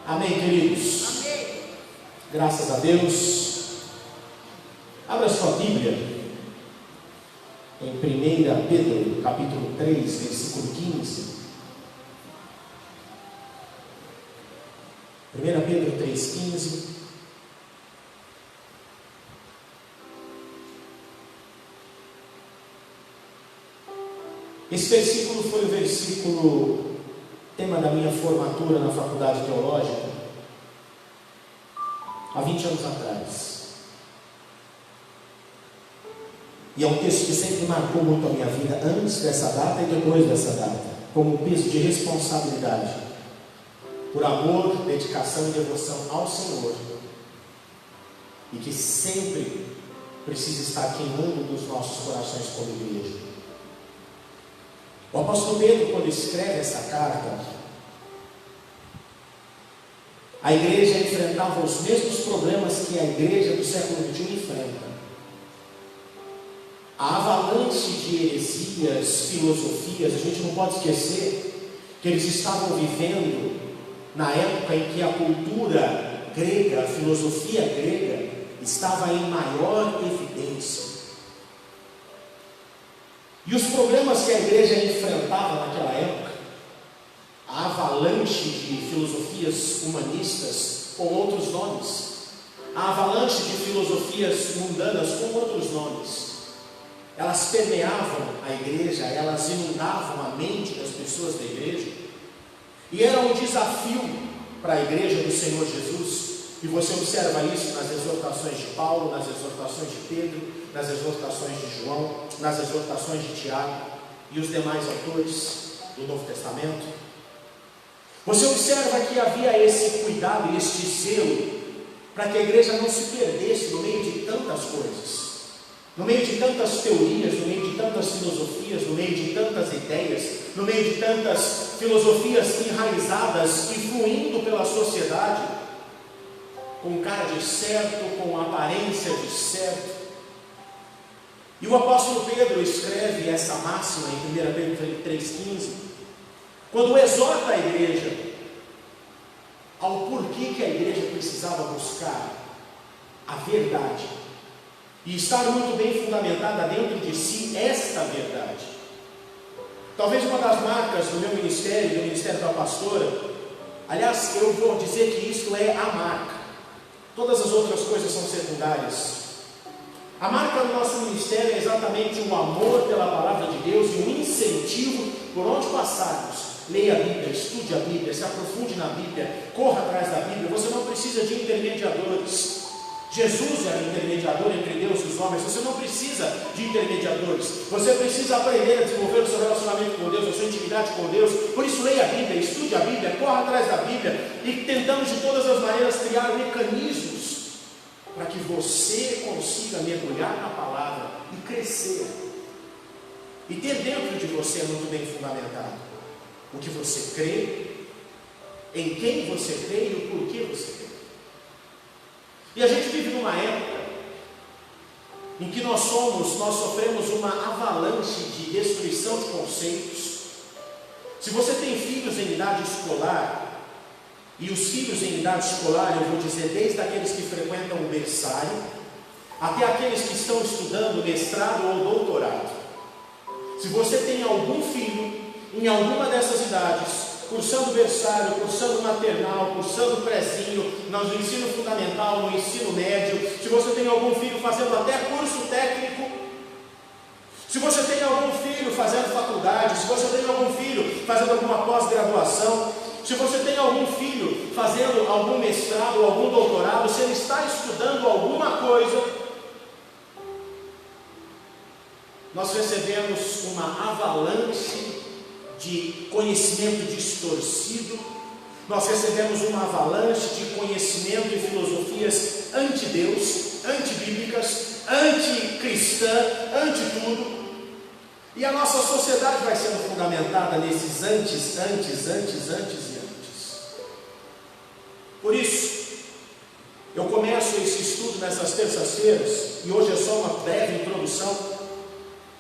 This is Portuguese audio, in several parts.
Amém, queridos? Amém. Graças a Deus. Abra sua Bíblia em 1 Pedro, capítulo 3, versículo 15. 1 Pedro 3,15. Esse versículo foi o versículo tema da minha formatura na faculdade teológica há 20 anos atrás. E é um texto que sempre marcou muito a minha vida, antes dessa data e depois dessa data, como um peso de responsabilidade, por amor, dedicação e devoção ao Senhor, e que sempre precisa estar queimando nos nossos corações como igreja. O apóstolo Pedro, quando escreve essa carta, a igreja enfrentava os mesmos problemas que a igreja do século XXI enfrenta. A avalanche de heresias, filosofias, a gente não pode esquecer que eles estavam vivendo na época em que a cultura grega, a filosofia grega, estava em maior evidência. E os problemas que a igreja enfrentava naquela época, a avalanche de filosofias humanistas com outros nomes, a avalanche de filosofias mundanas com outros nomes, elas permeavam a igreja, elas inundavam a mente das pessoas da igreja, e era um desafio para a igreja do Senhor Jesus. E você observa isso nas exortações de Paulo, nas exortações de Pedro, nas exortações de João, nas exortações de Tiago e os demais autores do Novo Testamento. Você observa que havia esse cuidado e este zelo para que a igreja não se perdesse no meio de tantas coisas, no meio de tantas teorias, no meio de tantas filosofias, no meio de tantas ideias, no meio de tantas filosofias enraizadas e fluindo pela sociedade, com cara de certo, com aparência de certo. E o apóstolo Pedro escreve essa máxima em 1 Pedro 3,15, quando exorta a igreja ao porquê que a igreja precisava buscar a verdade e estar muito bem fundamentada dentro de si esta verdade. Talvez uma das marcas do meu ministério, do ministério da pastora, aliás, eu vou dizer que isto é a marca. Todas as outras coisas são secundárias. A marca do nosso ministério é exatamente o amor pela palavra de Deus e o incentivo por onde passarmos. Leia a Bíblia, estude a Bíblia, se aprofunde na Bíblia, corra atrás da Bíblia. Você não precisa de intermediadores. Jesus é o intermediador entre Deus e os homens. Você não precisa de intermediadores. Você precisa aprender a desenvolver o seu relacionamento com Deus, a sua intimidade com Deus. Por isso, leia a Bíblia, estude a Bíblia, corra atrás da Bíblia e tentamos de todas as maneiras criar mecanismos para que você consiga mergulhar na palavra e crescer. E ter dentro de você muito bem fundamentado o que você crê, em quem você crê e o porquê você crê. E a gente vive numa época em que nós sofremos uma avalanche de destruição de conceitos. Se você tem filhos em idade escolar, e os filhos em idade escolar, eu vou dizer, desde aqueles que frequentam o berçário, até aqueles que estão estudando mestrado ou doutorado. Se você tem algum filho em alguma dessas idades, cursando berçário, cursando maternal, cursando prezinho, no ensino fundamental, no ensino médio, se você tem algum filho fazendo até curso técnico, se você tem algum filho fazendo faculdade, se você tem algum filho fazendo alguma pós-graduação, se você tem algum filho fazendo algum mestrado ou algum doutorado, se ele está estudando alguma coisa, nós recebemos uma avalanche de conhecimento distorcido, nós recebemos uma avalanche de conhecimento e filosofias anti-Deus, antibíblicas, anticristã, anti-tudo, e a nossa sociedade vai sendo fundamentada nesses antes. Por isso, eu começo esse estudo nessas terças-feiras, e hoje é só uma breve introdução.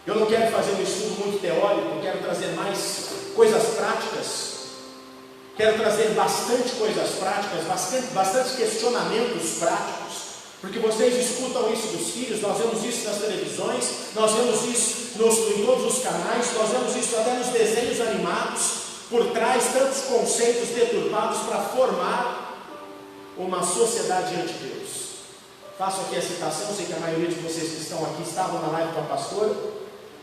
Eu não quero fazer um estudo muito teórico, eu quero trazer mais coisas práticas. Quero trazer bastante coisas práticas, bastante questionamentos práticos, porque vocês escutam isso dos filhos, nós vemos isso nas televisões, nós vemos isso em todos os canais, nós vemos isso até nos desenhos animados, por trás tantos conceitos deturpados para formar uma sociedade diante de Deus. Faço aqui a citação, sei que a maioria de vocês que estão aqui estavam na live com a pastora,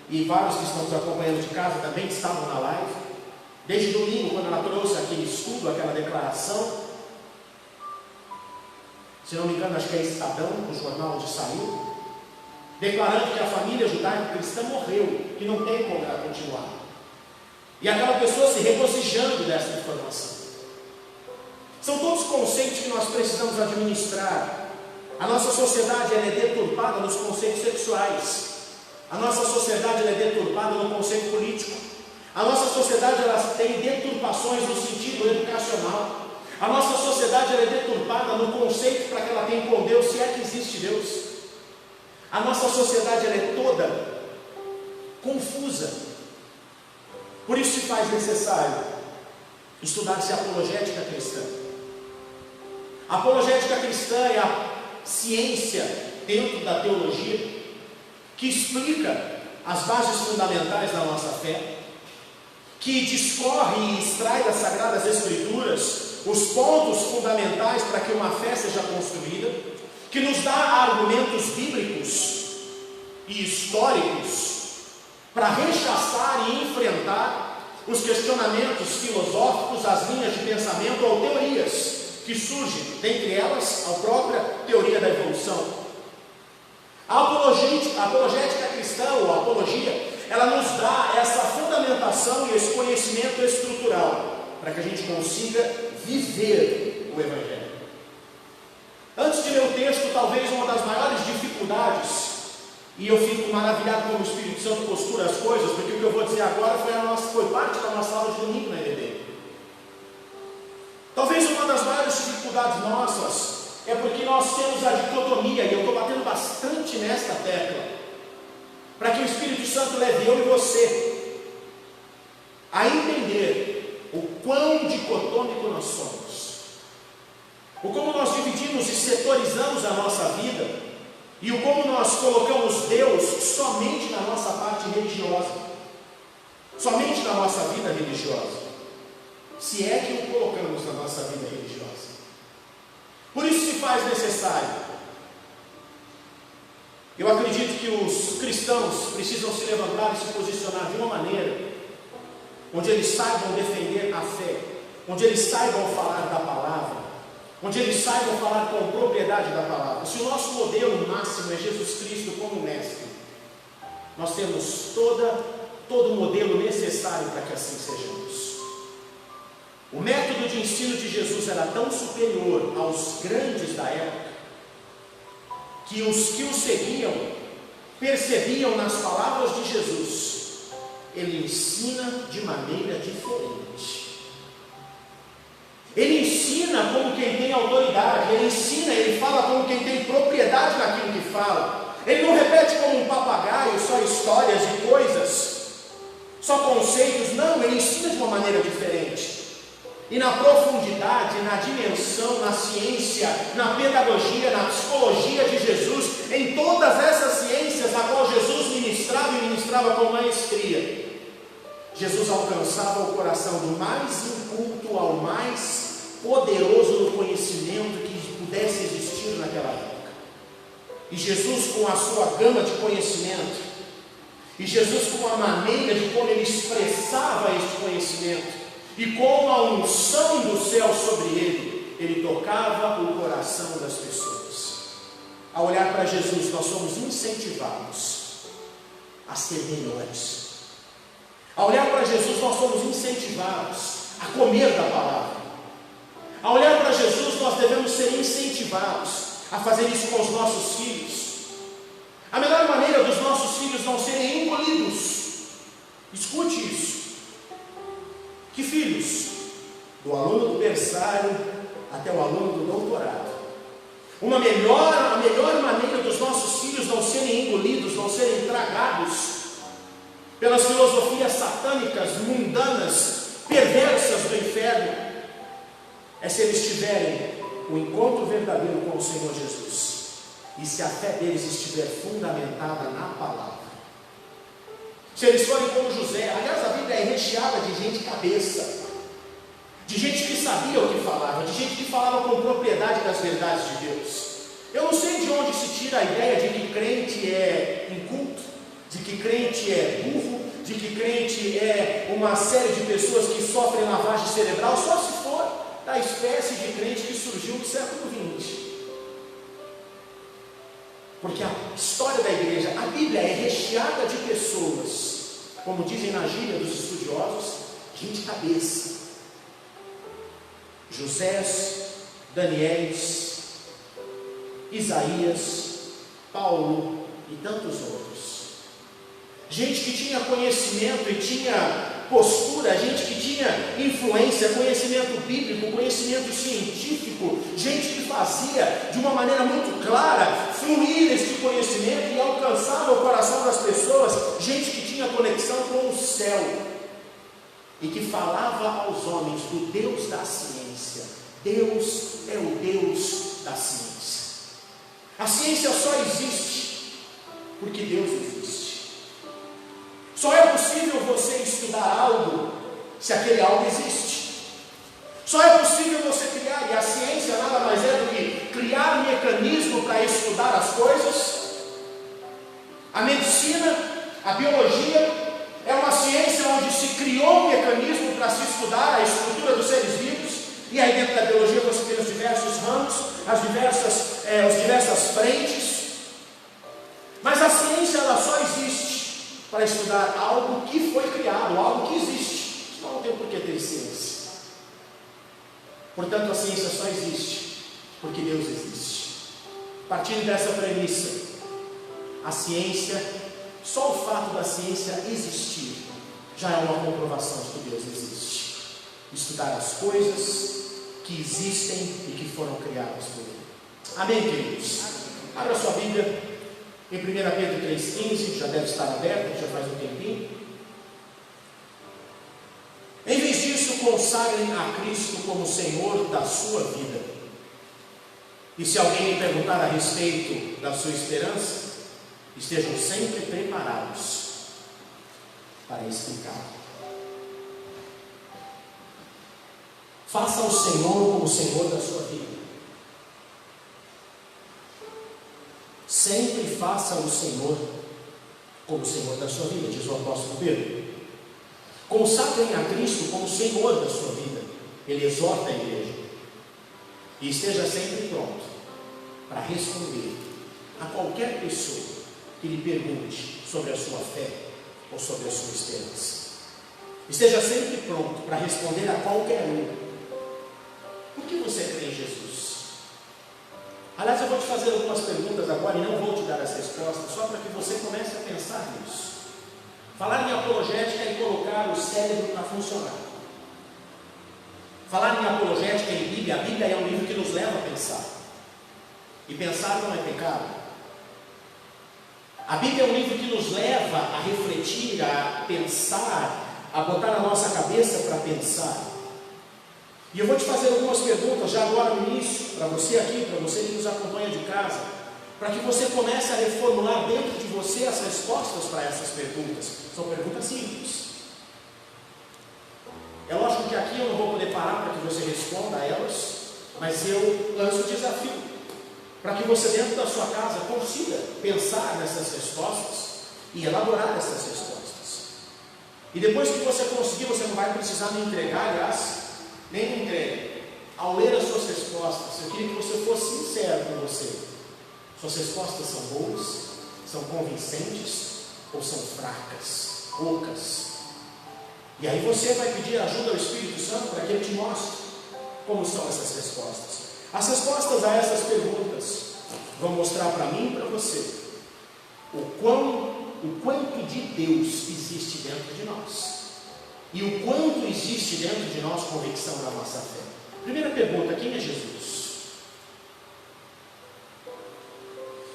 e vários que estão nos acompanhando de casa também estavam na live. Desde domingo, quando ela trouxe aquele estudo, aquela declaração, se não me engano, acho que é Estadão, o jornal onde saiu, declarando que a família judaico-cristã morreu, que não tem como ela continuar. E aquela pessoa se regozijando dessa informação. São todos conceitos que nós precisamos administrar. A nossa sociedade ela é deturpada nos conceitos sexuais. A nossa sociedade ela é deturpada no conceito político. A nossa sociedade ela tem deturpações no sentido educacional. A nossa sociedade ela é deturpada no conceito para que ela tenha com Deus, se é que existe Deus. A nossa sociedade ela é toda confusa. Por isso se faz necessário estudar-se apologética cristã. A apologética cristã é a ciência dentro da teologia que explica as bases fundamentais da nossa fé, que discorre e extrai das Sagradas Escrituras os pontos fundamentais para que uma fé seja construída, que nos dá argumentos bíblicos e históricos para rechaçar e enfrentar os questionamentos filosóficos, as linhas de pensamento ou teorias que surgem, dentre elas a própria teoria da evolução. A apologética cristã, ou a apologia, ela nos dá essa fundamentação e esse conhecimento estrutural, para que a gente consiga viver o Evangelho. Antes de ler o texto, talvez uma das maiores dificuldades, e eu fico maravilhado como o Espírito Santo costura as coisas, porque o que eu vou dizer agora foi parte da nossa aula de domingo na EBD. Talvez uma das maiores dificuldades nossas é porque nós temos a dicotomia, e eu estou batendo bastante nesta tecla, para que o Espírito Santo leve eu e você a entender o quão dicotômico nós somos, o como nós dividimos e setorizamos a nossa vida, e o como nós colocamos Deus somente na nossa parte religiosa, somente na nossa vida religiosa, se é que o colocamos na nossa vida religiosa. Por isso se faz necessário. Eu acredito que os cristãos precisam se levantar e se posicionar de uma maneira onde eles saibam defender a fé, onde eles saibam falar da palavra, onde eles saibam falar com propriedade da palavra. Se o nosso modelo máximo é Jesus Cristo como mestre, nós temos todo o modelo necessário para que assim sejamos. O método de ensino de Jesus era tão superior aos grandes da época, que os que o seguiam percebiam nas palavras de Jesus, ele ensina de maneira diferente. Ele ensina como quem tem autoridade, ele fala como quem tem propriedade naquilo que fala. Ele não repete como um papagaio, só histórias e coisas, só conceitos, não, ele ensina de uma maneira diferente. E na profundidade, na dimensão, na ciência, na pedagogia, na psicologia de Jesus, em todas essas ciências na qual Jesus ministrava e ministrava com maestria, Jesus alcançava o coração do mais inculto ao mais poderoso no conhecimento que pudesse existir naquela época. E Jesus, com a sua gama de conhecimento, e Jesus com a maneira de como ele expressava este conhecimento, e com a unção do céu sobre ele tocava o coração das pessoas. Ao olhar para Jesus, nós somos incentivados a ser melhores. Ao olhar para Jesus, nós somos incentivados a comer da palavra. Ao olhar para Jesus, nós devemos ser incentivados a fazer isso com os nossos filhos. A melhor maneira dos nossos filhos não serem engolidos, escute isso. Que filhos? Do aluno do berçário até o aluno do doutorado. A melhor maneira dos nossos filhos não serem engolidos, não serem tragados pelas filosofias satânicas, mundanas, perversas do inferno, é se eles tiverem o encontro verdadeiro com o Senhor Jesus e se a fé deles estiver fundamentada na palavra. Se eles forem como José, aliás, a Bíblia é recheada de gente cabeça, de gente que sabia o que falava, de gente que falava com propriedade das verdades de Deus. Eu não sei de onde se tira a ideia de que crente é inculto, de que crente é burro, de que crente é uma série de pessoas que sofrem lavagem cerebral, só se for da espécie de crente que surgiu no século XX. Porque a história da igreja, a Bíblia é recheada de pessoas, como dizem na gíria dos estudiosos, gente cabeça. Josés, Daniéis, Isaías, Paulo e tantos outros. Gente que tinha conhecimento e tinha postura, gente que tinha influência, conhecimento bíblico, conhecimento científico, gente que fazia de uma maneira muito clara fluir este conhecimento e alcançava o coração das pessoas, gente que tinha conexão com o céu e que falava aos homens do Deus da ciência. Deus é o Deus da ciência. A ciência só existe porque Deus existe. Só é possível você estudar algo se aquele algo existe. Só é possível você criar, e a ciência nada mais é do que criar mecanismo para estudar as coisas. A medicina, a biologia, é uma ciência onde se criou um mecanismo para se estudar a estrutura dos seres vivos. E aí dentro da biologia você tem os diversos ramos, as diversas frentes. Mas a ciência ela só existe para estudar algo que foi criado, algo que existe. Não tem por que ter ciência. Portanto, a ciência só existe porque Deus existe. Partindo dessa premissa, a ciência, só o fato da ciência existir, já é uma comprovação de que Deus existe. Estudar as coisas que existem e que foram criadas por Ele. Amém, queridos? Abra sua Bíblia em 1 Pedro 3,15, já deve estar aberto, já faz um tempinho. Em vez disso, consagrem a Cristo como Senhor da sua vida. E se alguém lhe perguntar a respeito da sua esperança, estejam sempre preparados para explicar. Faça o Senhor como Senhor da sua vida. Sempre faça o Senhor como Senhor da sua vida, diz o apóstolo Pedro. Consagrem a Cristo como Senhor da sua vida. Ele exorta a igreja. E esteja sempre pronto para responder a qualquer pessoa que lhe pergunte sobre a sua fé ou sobre a sua esperança. Esteja sempre pronto para responder a qualquer um. Por que você crê em Jesus? Aliás, eu vou te fazer algumas perguntas agora e não vou te dar as respostas, só para que você comece a pensar nisso. Falar em apologética é colocar o cérebro para funcionar. Falar em apologética em Bíblia, a Bíblia é um livro que nos leva a pensar. E pensar não é pecado. A Bíblia é um livro que nos leva a refletir, a pensar, a botar a nossa cabeça para pensar. E eu vou te fazer algumas perguntas já agora no início, para você aqui, para você que nos acompanha de casa, para que você comece a reformular dentro de você as respostas para essas perguntas. São perguntas simples. É lógico que aqui eu não vou poder parar para que você responda a elas, mas eu lanço o desafio para que você dentro da sua casa consiga pensar nessas respostas e elaborar essas respostas. E depois que você conseguir, você não vai precisar me entregar, aliás, nem me entregue. Ao ler as suas respostas, eu queria que você fosse sincero com você. Suas respostas são boas? São convincentes? Ou são fracas? Poucas? E aí você vai pedir ajuda ao Espírito Santo para que Ele te mostre como são essas respostas. As respostas a essas perguntas vão mostrar para mim e para você o quanto de Deus existe dentro de nós. E o quanto existe dentro de nós convicção da nossa fé. Primeira pergunta, quem é Jesus?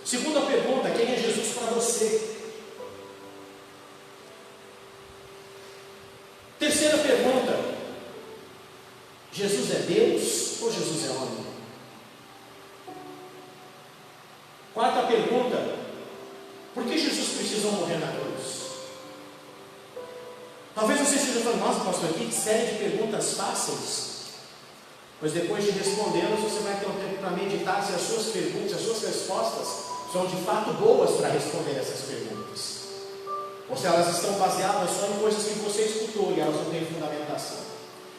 Segunda pergunta, quem é Jesus para você? Terceira pergunta, Jesus é Deus ou Jesus é homem? Quarta pergunta: por que Jesus precisou morrer na cruz? Talvez você esteja falando: nossa, pastor, que série de perguntas fáceis. Pois depois de respondê-las, você vai ter um tempo para meditar se as suas perguntas, as suas respostas são de fato boas para responder essas perguntas, ou se elas estão baseadas só em coisas que você escutou e elas não têm fundamentação.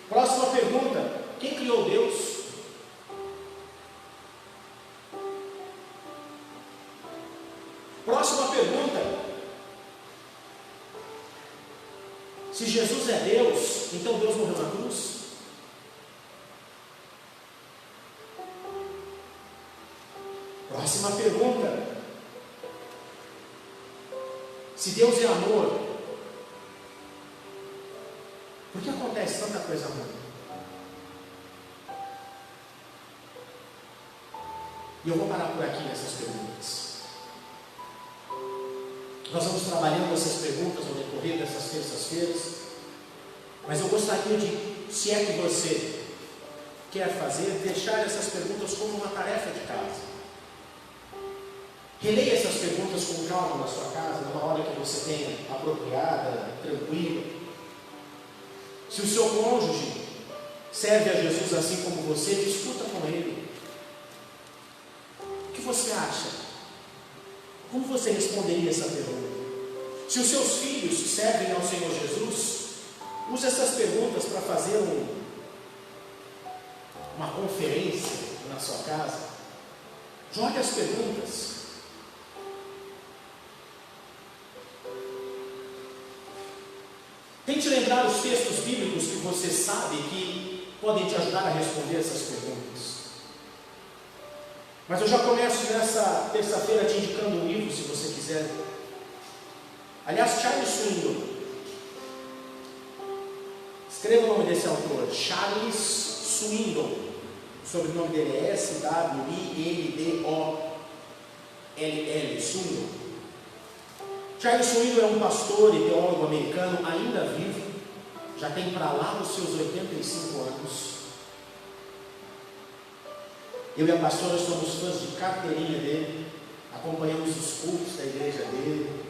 Próxima pergunta: quem criou Deus? Próxima pergunta: se Jesus é Deus, então Deus morreu na cruz? Próxima pergunta: se Deus é amor, por que acontece tanta coisa ruim? E eu vou parar por aqui nessas perguntas. Nós vamos trabalhando essas perguntas ao decorrer dessas terças-feiras, mas eu gostaria de, se é que você quer fazer, deixar essas perguntas como uma tarefa de casa. Releia essas perguntas com calma na sua casa, numa hora que você tenha apropriada, tranquila. Se o seu cônjuge serve a Jesus assim como você, discuta com ele. O que você acha? Como você responderia essa pergunta? Se os seus filhos servem ao Senhor Jesus, use essas perguntas para fazer uma conferência na sua casa. Jogue as perguntas. Tente lembrar os textos bíblicos que você sabe que podem te ajudar a responder essas perguntas. Mas eu já começo nessa terça-feira te indicando um livro, se você quiser. Aliás, Charles Swindoll. Escreva o nome desse autor, Charles Swindoll. O sobrenome dele é S-W-I-N-D-O-L-L, Swindoll. Charles Swindoll é um pastor e teólogo americano ainda vivo, já tem para lá os seus 85 anos. Eu e a pastora somos fãs de carteirinha dele, acompanhamos os cultos da igreja dele.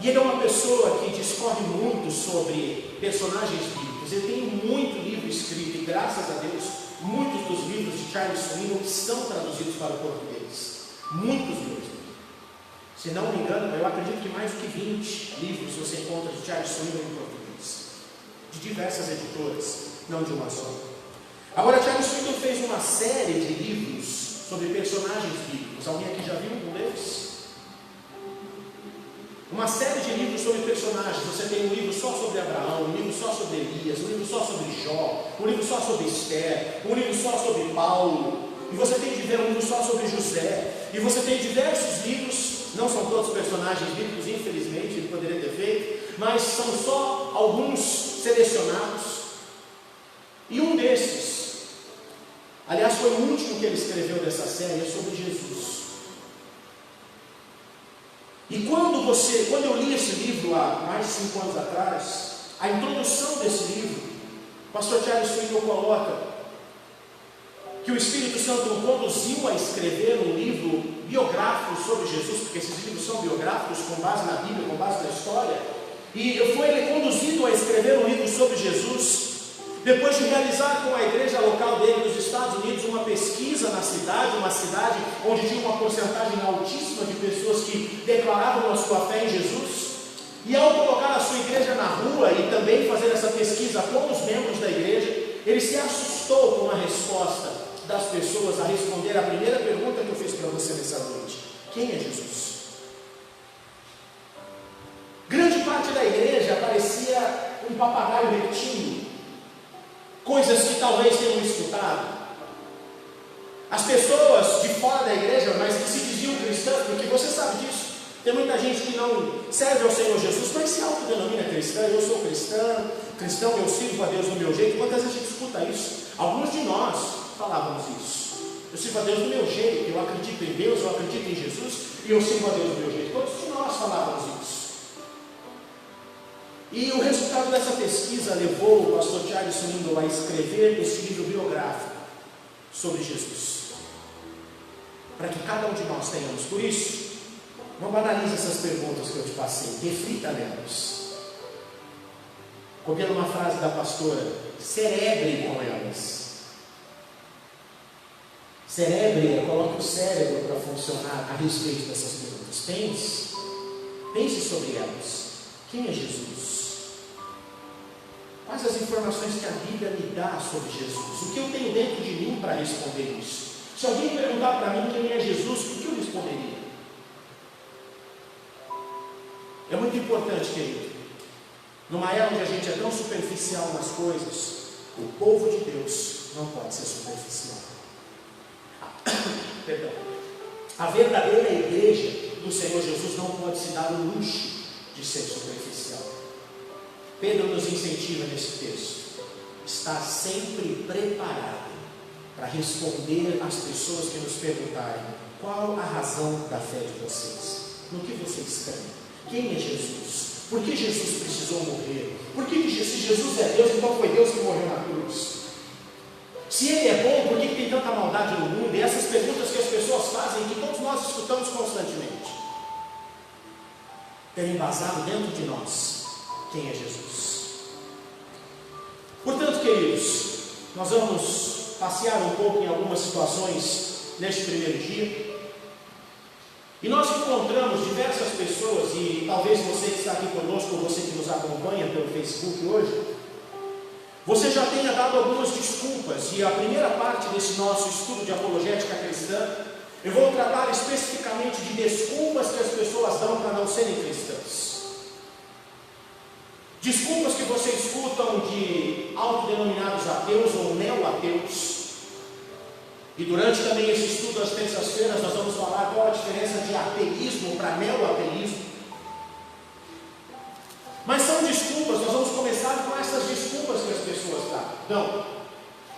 E ele é uma pessoa que discorre muito sobre personagens bíblicos. Ele tem muito livro escrito e, graças a Deus, muitos dos livros de Charles Swindoll estão traduzidos para o português. Muitos mesmo. Se não me engano, eu acredito que mais do que 20 livros você encontra de Charles Swindoll em português, de diversas editoras, não de uma só. Agora, Charles Swindoll fez uma série de livros sobre personagens bíblicos. Alguém aqui já viu um deles? Uma série de livros sobre personagens. Você tem um livro só sobre Abraão, um livro só sobre Elias, um livro só sobre Jó, um livro só sobre Esther, um livro só sobre Paulo, e você tem um livro só sobre José, e você tem diversos livros. Não são todos personagens bíblicos, infelizmente, ele poderia ter feito, mas são só alguns selecionados. E um desses, aliás, foi o último que ele escreveu dessa série, é sobre Jesus. E quando eu li esse livro há mais de 5 anos atrás, a introdução desse livro, o pastor Charles Swindoll coloca que o Espírito Santo o conduziu a escrever um livro biográfico sobre Jesus, porque esses livros são biográficos com base na Bíblia, com base na história, e foi ele conduzido a escrever um livro sobre Jesus, depois de realizar com a igreja local dele nos Estados Unidos uma pesquisa na cidade, uma cidade onde tinha uma porcentagem altíssima de pessoas que declaravam a sua fé em Jesus, e ao colocar a sua igreja na rua e também fazer essa pesquisa com os membros da igreja, ele se assustou com a resposta das pessoas a responder a primeira pergunta que eu fiz para você nessa noite: quem é Jesus? Grande parte da igreja parecia um papagaio repetindo coisas que talvez tenham escutado. As pessoas de fora da igreja, mas que se diziam cristãs, porque você sabe disso, tem muita gente que não serve ao Senhor Jesus, mas se autodenomina cristã. Eu sou cristão, eu sirvo a Deus do meu jeito. Quantas vezes a gente escuta isso? Alguns de nós falávamos isso. Eu sirvo a Deus do meu jeito, eu acredito em Deus, eu acredito em Jesus, e eu sirvo a Deus do meu jeito. Quantos de nós falávamos isso? E o resultado dessa pesquisa levou o pastor Charles Swindoll a escrever esse livro biográfico sobre Jesus, para que cada um de nós tenhamos. Por isso, não banalize essas perguntas que eu te passei, reflita nelas. Copiando uma frase da pastora, cerebre com elas. Cerebre, coloque o cérebro para funcionar a respeito dessas perguntas. Pense sobre elas. Quem é Jesus? Quais as informações que a Bíblia me dá sobre Jesus? O que eu tenho dentro de mim para responder isso? Se alguém perguntar para mim quem é Jesus, o que eu responderia? É muito importante, querido. Numa era onde a gente é tão superficial nas coisas, o povo de Deus não pode ser superficial. Perdão. A verdadeira igreja do Senhor Jesus não pode se dar o luxo de ser superficial. Pedro nos incentiva nesse texto. Está sempre preparado para responder às pessoas que nos perguntarem qual a razão da fé de vocês. No que vocês creem? Quem é Jesus? Por que Jesus precisou morrer? Por que se Jesus é Deus, então foi Deus que morreu na cruz? Se Ele é bom, por que tem tanta maldade no mundo? E essas perguntas que as pessoas fazem, que todos nós escutamos constantemente, tem embasado dentro de nós quem é Jesus. Portanto, queridos, nós vamos passear um pouco em algumas situações neste primeiro dia. E nós encontramos diversas pessoas, e talvez você que está aqui conosco, ou você que nos acompanha pelo Facebook hoje, você já tenha dado algumas desculpas. E a primeira parte desse nosso estudo de apologética cristã, eu vou tratar especificamente de desculpas que as pessoas dão para não serem cristãs. Desculpas que você escutam de autodenominados ateus ou neo-ateus. E durante também esse estudo das terças-feiras nós vamos falar qual a diferença de ateísmo para neo-ateísmo. Mas são desculpas, nós vamos começar com essas desculpas que as pessoas dão.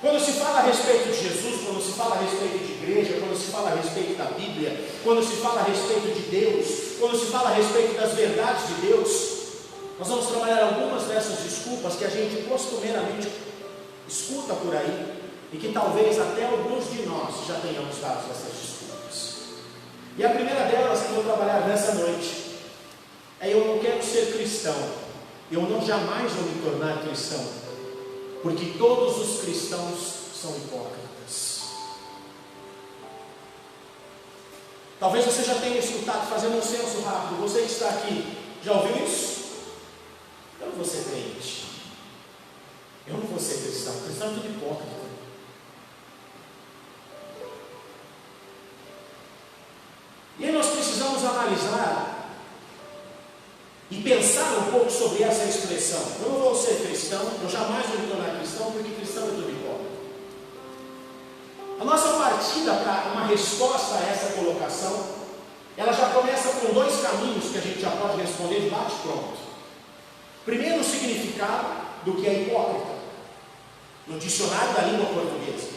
Quando se fala a respeito de Jesus, quando se fala a respeito de igreja, quando se fala a respeito da Bíblia, quando se fala a respeito de Deus, quando se fala a respeito das verdades de Deus, nós vamos trabalhar algumas dessas desculpas que a gente costumeiramente escuta por aí, e que talvez até alguns de nós já tenhamos dado essas desculpas. E a primeira delas que eu vou trabalhar nessa noite é: eu não quero ser cristão, eu não jamais vou me tornar cristão, porque todos os cristãos são hipócritas. Talvez você já tenha escutado, fazendo um censo rápido, você que está aqui, já ouviu isso? Eu não vou ser crente, eu não vou ser cristão, cristão é tudo hipócrita. E aí nós precisamos analisar e pensar um pouco sobre essa expressão. Eu não vou ser cristão, eu jamais vou me tornar cristão, porque cristão é tudo hipócrita. A nossa partida para uma resposta a essa colocação, ela já começa com dois caminhos que a gente já pode responder de bate-pronto. Primeiro, o significado do que é hipócrita, no dicionário da língua portuguesa.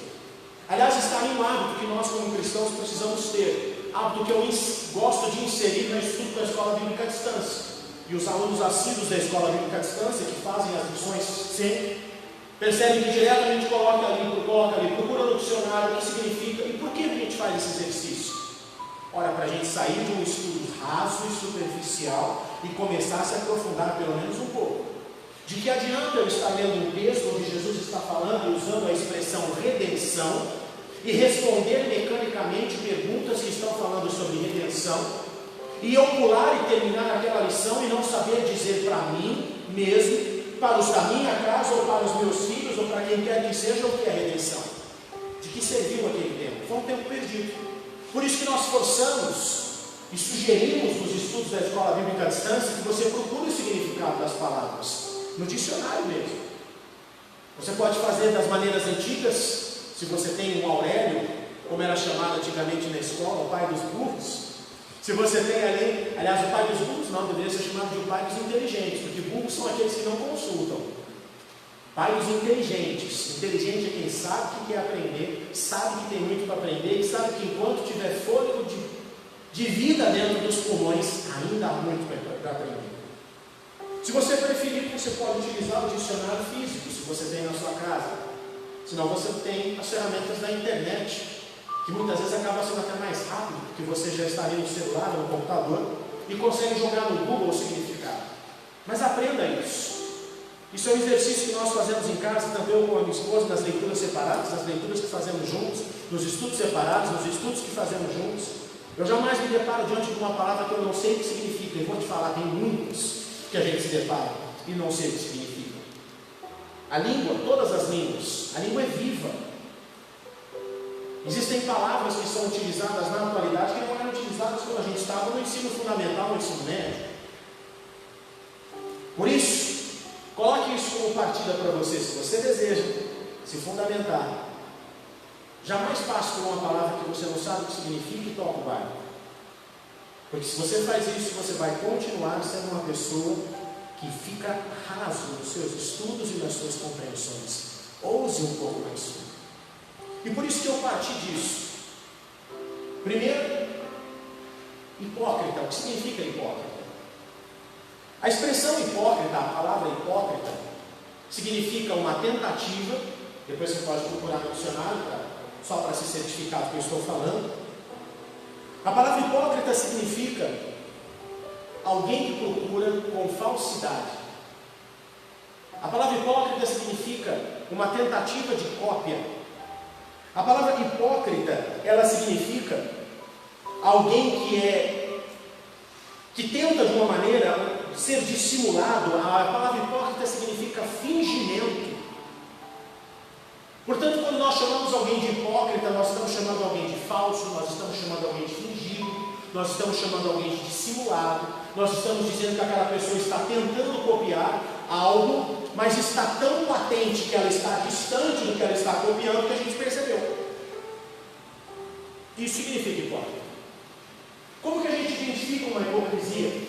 Aliás, está aí um hábito que nós como cristãos precisamos ter. Hábito que eu gosto de inserir no estudo da Escola Bíblica à Distância. E os alunos assíduos da Escola Bíblica à Distância, que fazem as lições sempre, percebem que diretamente coloca ali, procura no dicionário o que significa e por que a gente faz esse exercício. Ora, para a gente sair de um estudo raso e superficial e começar a se aprofundar pelo menos um pouco. De que adianta eu estar lendo um texto onde Jesus está falando e usando a expressão redenção, e responder mecanicamente perguntas que estão falando sobre redenção, e eu pular e terminar aquela lição e não saber dizer para mim mesmo, para os da minha casa, ou para os meus filhos, ou para quem quer que seja, o que é redenção? De que serviu aquele tempo? Foi um tempo perdido. Por isso que nós forçamos e sugerimos nos estudos da Escola Bíblica à Distância que você procure o significado das palavras no dicionário mesmo. Você pode fazer das maneiras antigas. Se você tem um Aurélio, como era chamado antigamente na escola, o pai dos burros. Se você tem ali, aliás, o pai dos burros não, deveria ser chamado de o pai dos inteligentes, porque burros são aqueles que não consultam. Pai dos inteligentes. Inteligente é quem sabe que quer aprender, sabe que tem muito para aprender e sabe que enquanto tiver fôlego de vida dentro dos pulmões, ainda há muito para aprender. Se você preferir, você pode utilizar o dicionário físico, se você tem na sua casa. Senão você tem as ferramentas da internet, que muitas vezes acaba sendo até mais rápido, porque você já está ali no celular, no computador, e consegue jogar no Google o significado. Mas aprenda isso. Isso é um exercício que nós fazemos em casa, tanto eu como a minha esposa, nas leituras separadas, nas leituras que fazemos juntos, nos estudos separados, nos estudos que fazemos juntos. Eu jamais me deparo diante de uma palavra que eu não sei o que significa. Eu vou te falar, tem muitas que a gente se depara e não sei o que significa. A língua, todas as línguas, a língua é viva. Existem palavras que são utilizadas na atualidade que não eram utilizadas quando a gente estava no ensino fundamental, no ensino médio. Por isso, coloque isso como partida para você, se você deseja se fundamentar. Jamais passe por uma palavra que você não sabe o que significa e toque o barco. Porque se você faz isso, você vai continuar sendo uma pessoa que fica raso nos seus estudos e nas suas compreensões. Ouse um pouco mais. E por isso que eu parti disso. Primeiro, hipócrita. O que significa hipócrita? A expressão hipócrita, a palavra hipócrita, significa uma tentativa. Depois você pode procurar no dicionário, só para se certificar do que eu estou falando. A palavra hipócrita significa alguém que procura com falsidade. A palavra hipócrita significa uma tentativa de cópia. A palavra hipócrita, ela significa alguém que tenta de uma maneira ser dissimulado. A palavra hipócrita significa fingimento. Portanto, quando nós chamamos alguém de hipócrita, nós estamos chamando alguém de falso, nós estamos chamando alguém de fingido, nós estamos chamando alguém de dissimulado, nós estamos dizendo que aquela pessoa está tentando copiar algo, mas está tão latente que ela está distante do que ela está copiando que a gente percebeu. Isso significa hipócrita. Como que a gente identifica uma hipocrisia?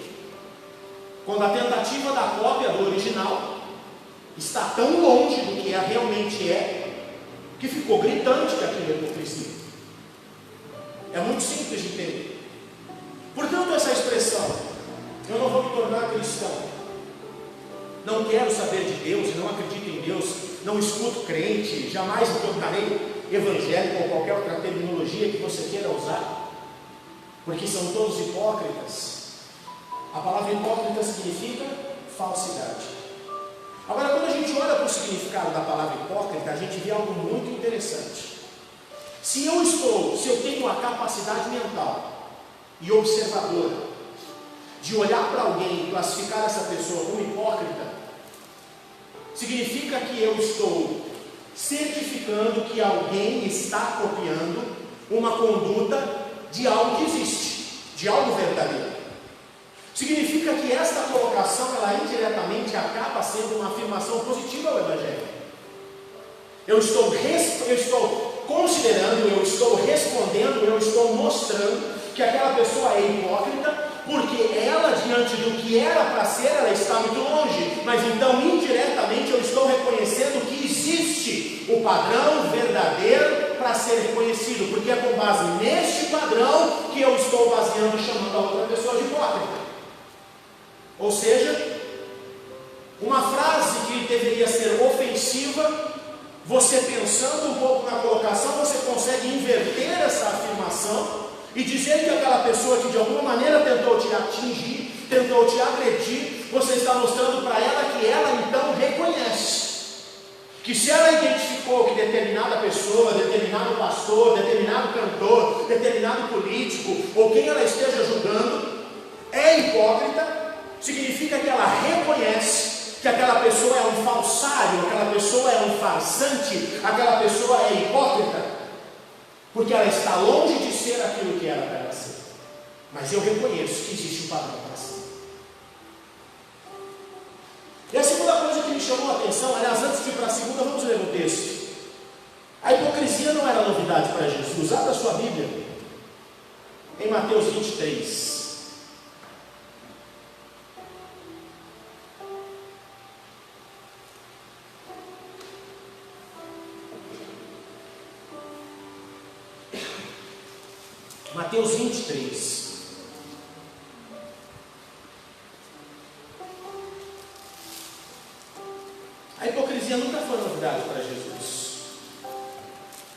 Quando a tentativa da cópia do original está tão longe do que realmente é, que ficou gritante que aquilo é hipocrisia. É muito simples de entender. Portanto, essa expressão, eu não vou me tornar cristão, não quero saber de Deus, não acredito em Deus, não escuto crente, jamais me tornarei evangélico ou qualquer outra terminologia que você queira usar, porque são todos hipócritas. A palavra hipócrita significa falsidade. Agora, quando a gente olha para o significado da palavra hipócrita, a gente vê algo muito interessante. Se eu tenho a capacidade mental e observadora de olhar para alguém e classificar essa pessoa como hipócrita, significa que eu estou certificando que alguém está copiando uma conduta de algo que existe, de algo verdadeiro. Significa que esta colocação, ela indiretamente acaba sendo uma afirmação positiva ao Evangelho. Eu estou considerando, eu estou respondendo, eu estou mostrando que aquela pessoa é hipócrita, porque ela, diante do que era para ser, ela está muito longe. Mas então, indiretamente, eu estou reconhecendo que existe o padrão verdadeiro para ser reconhecido, porque é com base neste padrão que eu estou baseando, chamando a outra pessoa de hipócrita. Ou seja, uma frase que deveria ser ofensiva, você pensando um pouco na colocação, você consegue inverter essa afirmação e dizer que aquela pessoa que de alguma maneira tentou te atingir, tentou te agredir, você está mostrando para ela que ela então reconhece que se ela identificou que determinada pessoa, determinado pastor, determinado cantor, determinado político, ou quem ela esteja julgando, é hipócrita, significa que ela reconhece que aquela pessoa é um falsário, aquela pessoa é um farsante, aquela pessoa é hipócrita, porque ela está longe de ser aquilo que era para ela ser. Mas eu reconheço que existe um padrão para ser. E a segunda coisa que me chamou a atenção, aliás, antes de ir para a segunda, vamos ler o texto. A hipocrisia não era novidade para Jesus. Abra a sua Bíblia em Mateus 23. Mateus 23. A hipocrisia nunca foi novidade para Jesus.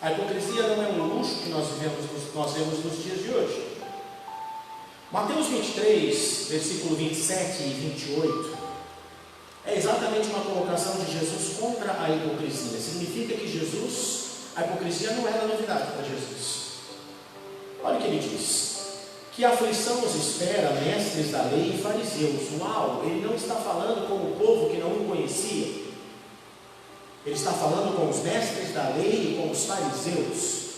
A hipocrisia não é um luxo que nós vemos nos dias de hoje. Mateus 23, versículo 27 e 28, é exatamente uma colocação de Jesus contra a hipocrisia. Significa que a hipocrisia não era novidade para Jesus. Olha o que ele diz: que aflição os espera, mestres da lei e fariseus. Uau, ele não está falando com o povo que não o conhecia. Ele está falando com os mestres da lei e com os fariseus.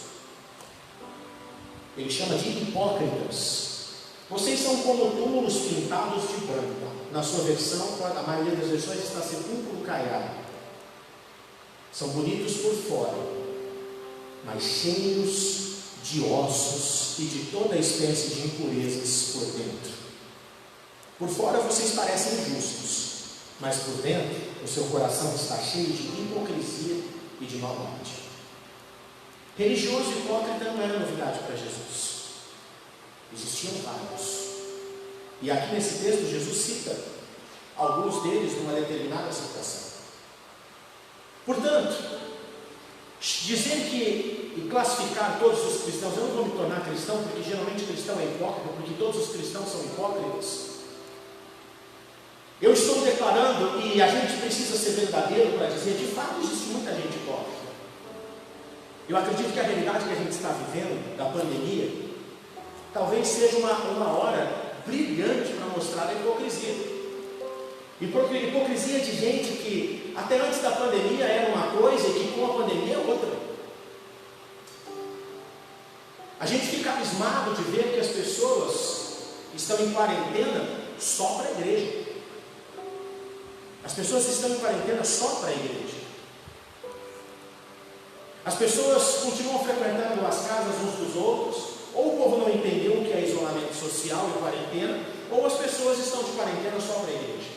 Ele chama de hipócritas. Vocês são como túmulos pintados de branco. Na sua versão, a maioria das versões está sepulcro caiado. São bonitos por fora, mas cheios de ossos e de toda espécie de impurezas por dentro. Por fora vocês parecem justos, mas por dentro o seu coração está cheio de hipocrisia e de maldade. Religioso e hipócrita não era novidade para Jesus. Existiam vários. E aqui nesse texto Jesus cita alguns deles numa determinada situação. Portanto, dizer e classificar todos os cristãos, eu não vou me tornar cristão, porque geralmente cristão é hipócrita, porque todos os cristãos são hipócritas. Eu estou declarando, e a gente precisa ser verdadeiro para dizer, de fato existe muita gente hipócrita. Eu acredito que a realidade que a gente está vivendo, da pandemia, talvez seja uma hora brilhante para mostrar a hipocrisia. Hipocrisia de gente que até antes da pandemia era uma coisa e que com a pandemia é outra. A gente fica abismado de ver que as pessoas estão em quarentena só para a igreja. As pessoas estão em quarentena só para a igreja. As pessoas continuam frequentando as casas uns dos outros. Ou o povo não entendeu o que é isolamento social e quarentena, ou as pessoas estão de quarentena só para a igreja.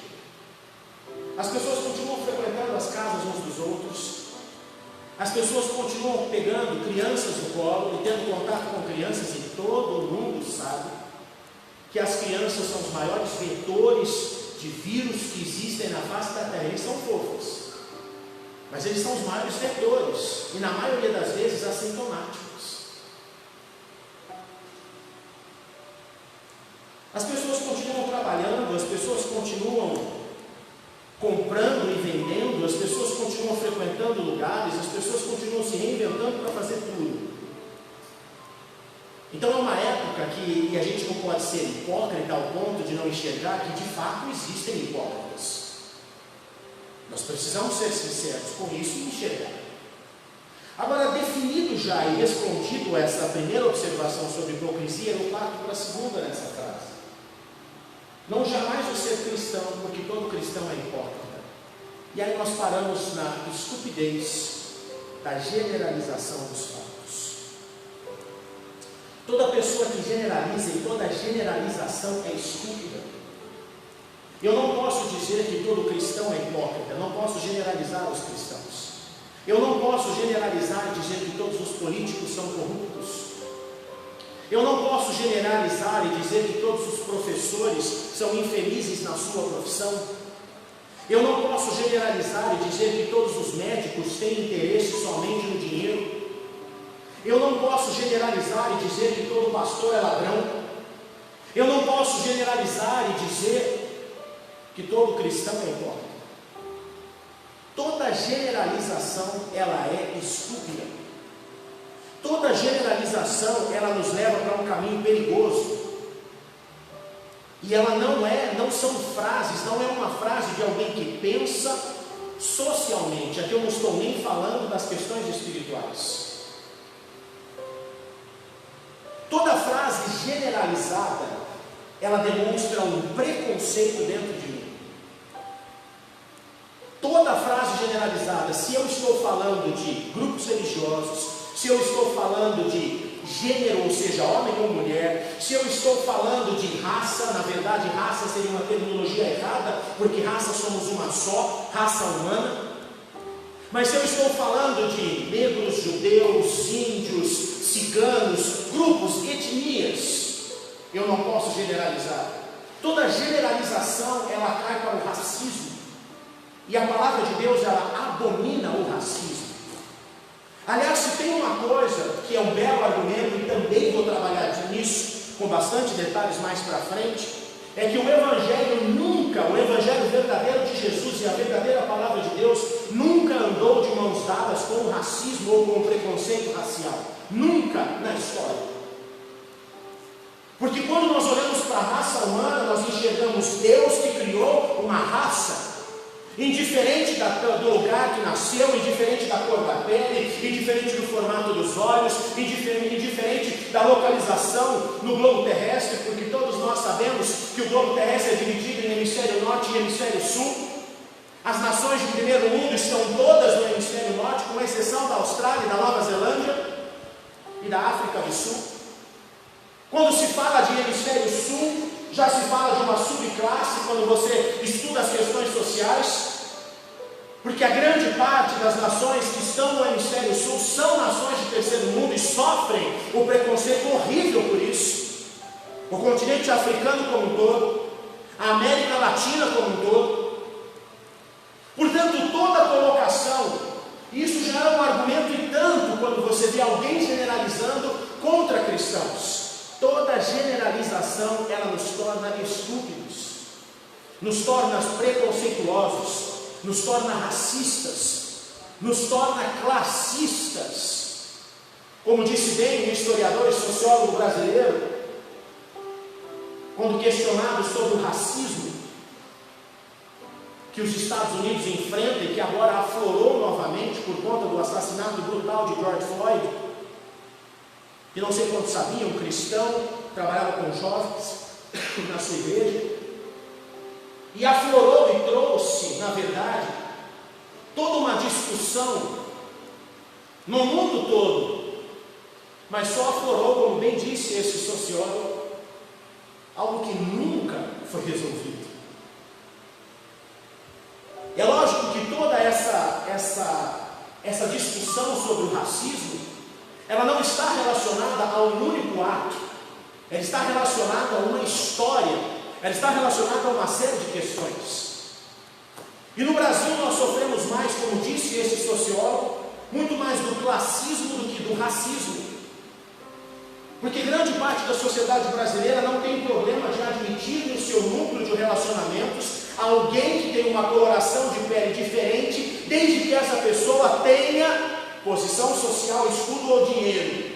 As pessoas continuam frequentando as casas uns dos outros. As pessoas continuam pegando crianças no colo e tendo contato com crianças, e todo mundo sabe que as crianças são os maiores vetores de vírus que existem na face da terra. Eles são fofos, mas eles são os maiores vetores, e na maioria das vezes assintomáticos. As pessoas continuam trabalhando, as pessoas continuam comprando e vendendo, as pessoas continuam frequentando lugares, as pessoas continuam se reinventando para fazer tudo. Então é uma época que a gente não pode ser hipócrita ao ponto de não enxergar que de fato existem hipócritas. Nós precisamos ser sinceros com isso e enxergar. Agora, definido já e respondido essa primeira observação sobre hipocrisia, eu parto para a segunda nessa frase. Não jamais vou ser cristão, porque todo cristão é hipócrita. E aí nós paramos na estupidez da generalização dos fatos. Toda pessoa que generaliza e toda generalização é estúpida. Eu não posso dizer que todo cristão é hipócrita, eu não posso generalizar os cristãos. Eu não posso generalizar e dizer que todos os políticos são corruptos. Eu não posso generalizar e dizer que todos os professores são infelizes na sua profissão. Eu não posso generalizar e dizer que todos os médicos têm interesse somente no dinheiro. Eu não posso generalizar e dizer que todo pastor é ladrão. Eu não posso generalizar e dizer que todo cristão é hipócrita. Toda generalização, ela é estúpida. Toda generalização, ela nos leva para um caminho perigoso. E ela não são frases, não é uma frase de alguém que pensa socialmente. Aqui eu não estou nem falando das questões espirituais. Toda frase generalizada, ela demonstra um preconceito dentro de mim. Toda frase generalizada, se eu estou falando de grupos religiosos, se eu estou falando de gênero, ou seja, homem ou mulher, se eu estou falando de raça, na verdade raça seria uma terminologia errada, porque raça somos uma só, raça humana. Mas se eu estou falando de negros, judeus, índios, ciganos, grupos, etnias, eu não posso generalizar. Toda generalização, ela cai para o racismo. E a palavra de Deus, ela abomina o racismo. Aliás, se tem uma coisa que é um belo argumento, e também vou trabalhar nisso com bastante detalhes mais para frente, é que o Evangelho verdadeiro de Jesus e a verdadeira palavra de Deus, nunca andou de mãos dadas com o racismo ou com o preconceito racial. Nunca na história. Porque quando nós olhamos para a raça humana, nós enxergamos Deus que criou uma raça, indiferente do lugar que nasceu, indiferente da cor da pele, indiferente do formato dos olhos, indiferente da localização no globo terrestre, porque todos nós sabemos que o globo terrestre é dividido em hemisfério norte e hemisfério sul. As nações de primeiro mundo estão todas no hemisfério norte, com exceção da Austrália, da Nova Zelândia e da África do Sul. Quando se fala de hemisfério sul, já se fala de uma subclasse quando você estuda as questões sociais, porque a grande parte das nações que estão no hemisfério sul são nações de terceiro mundo e sofrem o preconceito horrível por isso. O continente africano como um todo, a América Latina como um todo. Portanto, toda colocação, isso já é um argumento e tanto quando você vê alguém generalizando contra cristãos. Toda generalização, ela nos torna estúpidos, nos torna preconceituosos, nos torna racistas, nos torna classistas. Como disse bem o historiador e sociólogo brasileiro, quando questionado sobre o racismo que os Estados Unidos enfrentam e que agora aflorou novamente por conta do assassinato brutal de George Floyd, que não sei quantos sabiam, um cristão, trabalhava com jovens na sua igreja, e aflorou e trouxe, na verdade, toda uma discussão no mundo todo, mas só aflorou, como bem disse esse sociólogo, algo que nunca foi resolvido. É lógico que toda essa discussão sobre o racismo, ela não está relacionada a um único ato, ela está relacionada a uma história, ela está relacionada a uma série de questões. E no Brasil nós sofremos mais, como disse esse sociólogo, muito mais do classismo do que do racismo. Porque grande parte da sociedade brasileira não tem problema de admitir no seu núcleo de relacionamentos alguém que tem uma coloração de pele diferente, desde que essa pessoa tenha posição social, estudo ou dinheiro.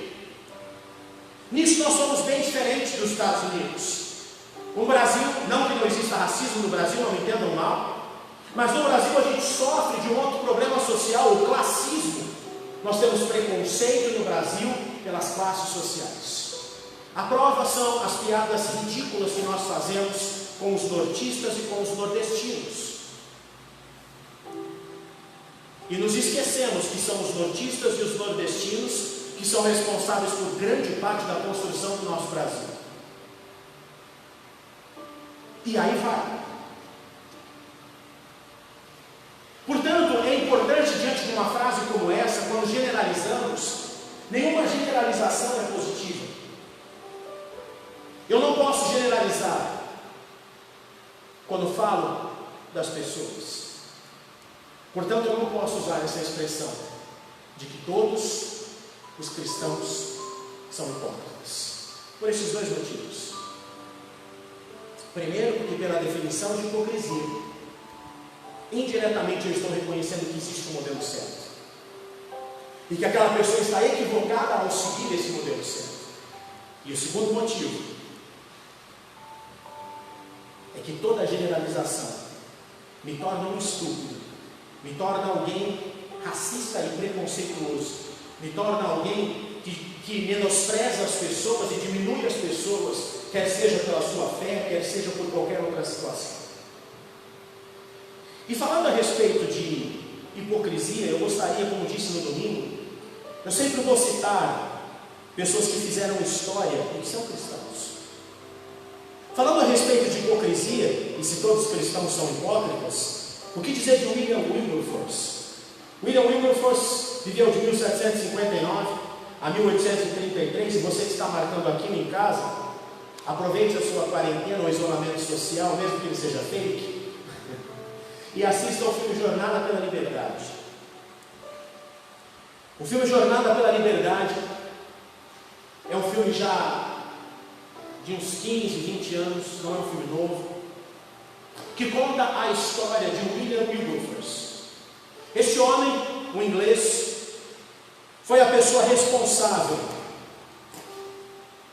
Nisso nós somos bem diferentes dos Estados Unidos. O Brasil, não que não exista racismo no Brasil, não me entendam mal, mas no Brasil a gente sofre de um outro problema social, o classismo. Nós temos preconceito no Brasil pelas classes sociais. A prova são as piadas ridículas que nós fazemos com os nortistas e com os nordestinos. E nos esquecemos que são os nortistas e os nordestinos que são responsáveis por grande parte da construção do nosso Brasil. E aí vai. Portanto, é importante, diante de uma frase como essa, quando generalizamos, nenhuma generalização é positiva. Eu não posso generalizar quando falo das pessoas. Portanto, eu não posso usar essa expressão de que todos os cristãos são hipócritas. Por esses dois motivos. Primeiro, porque pela definição de hipocrisia, indiretamente eu estou reconhecendo que existe um modelo certo. E que aquela pessoa está equivocada ao seguir esse modelo certo. E o segundo motivo é que toda generalização me torna um estúpido, me torna alguém racista e preconceituoso, me torna alguém que menospreza as pessoas e diminui as pessoas, quer seja pela sua fé, quer seja por qualquer outra situação. E falando a respeito de hipocrisia, eu gostaria, como disse no domingo, eu sempre vou citar pessoas que fizeram história e que são cristãos. Falando a respeito de hipocrisia, e se todos os cristãos são hipócritas, o que dizer de William Wilberforce? William Wilberforce viveu de 1759 a 1833, e você que está marcando aqui em casa, aproveite a sua quarentena ou isolamento social, mesmo que ele seja fake, e assista ao filme Jornada pela Liberdade. O filme Jornada pela Liberdade é um filme já de uns 15, 20 anos, não é um filme novo, que conta a história de William Wilberforce. Este homem, um inglês, foi a pessoa responsável,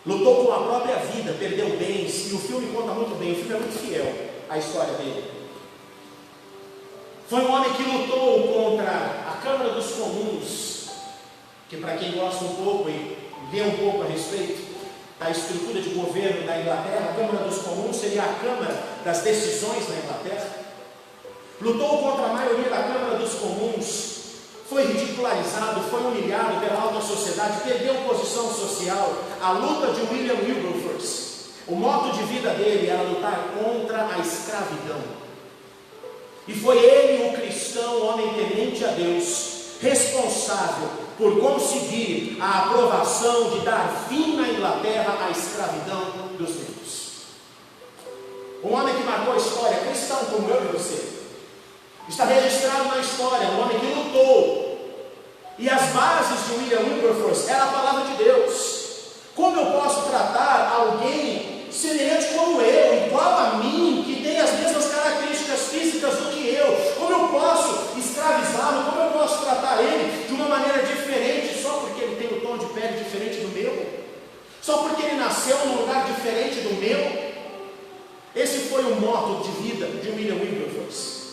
lutou com a própria vida, perdeu bens, e o filme conta muito bem, o filme é muito fiel à história dele. Foi um homem que lutou contra a Câmara dos Comuns, que para quem gosta um pouco e lê um pouco a respeito da estrutura de governo da Inglaterra, a Câmara dos Comuns seria a Câmara das Decisões na Inglaterra. Lutou contra a maioria da Câmara dos Comuns, foi ridicularizado, foi humilhado pela alta sociedade, perdeu posição social. A luta de William Wilberforce, o modo de vida dele era lutar contra a escravidão. E foi ele, o cristão, o homem temente a Deus, responsável por conseguir a aprovação de dar fim na Inglaterra à escravidão dos negros. Um homem que marcou a história, cristão como eu e você, está registrado na história, um homem que lutou. E as bases de William Wilberforce era a palavra de Deus. Como eu posso tratar alguém semelhante como eu, igual a mim, que tem as mesmas características físicas do que eu? Como eu posso escravizá-lo? Como eu posso tratar ele de uma maneira diferente, só porque ele tem o tom de pele diferente do meu? Só porque ele nasceu num lugar diferente do meu? Esse foi o modo de vida de William Wilberforce.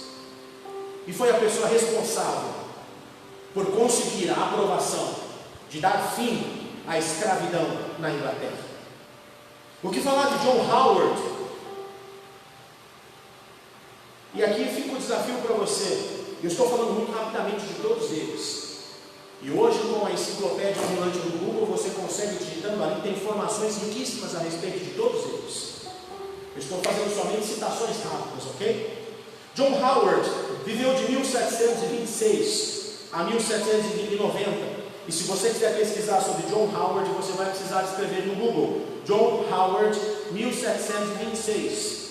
E foi a pessoa responsável por conseguir a aprovação de dar fim à escravidão na Inglaterra. O que falar de John Howard? E aqui fica o desafio para você. Eu estou falando muito rapidamente de todos eles. E hoje, com a enciclopédia ambulante do Google, você consegue, digitando ali, tem informações riquíssimas a respeito de todos eles. Eu estou fazendo somente citações rápidas, ok? John Howard viveu de 1726 a 1790. E se você quiser pesquisar sobre John Howard, você vai precisar escrever no Google John Howard 1726.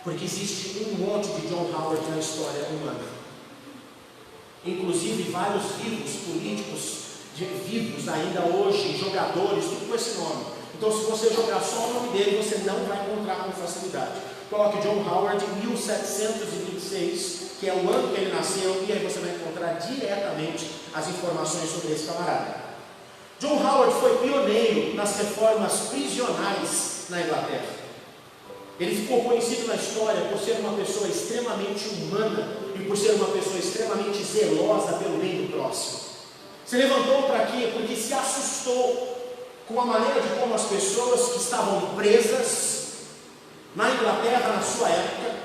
Porque existe um monte de John Howard na história humana. Inclusive vários vivos políticos, vivos ainda hoje, jogadores, tudo com esse nome. Então se você jogar só o nome dele, você não vai encontrar com facilidade. Coloque John Howard 1726, que é o ano que ele nasceu, e aí você vai encontrar diretamente as informações sobre esse camarada. John Howard foi pioneiro nas reformas prisionais na Inglaterra. Ele ficou conhecido na história por ser uma pessoa extremamente humana e por ser uma pessoa extremamente zelosa pelo bem do próximo. Se levantou para quê? Porque se assustou com a maneira de como as pessoas que estavam presas na Inglaterra na sua época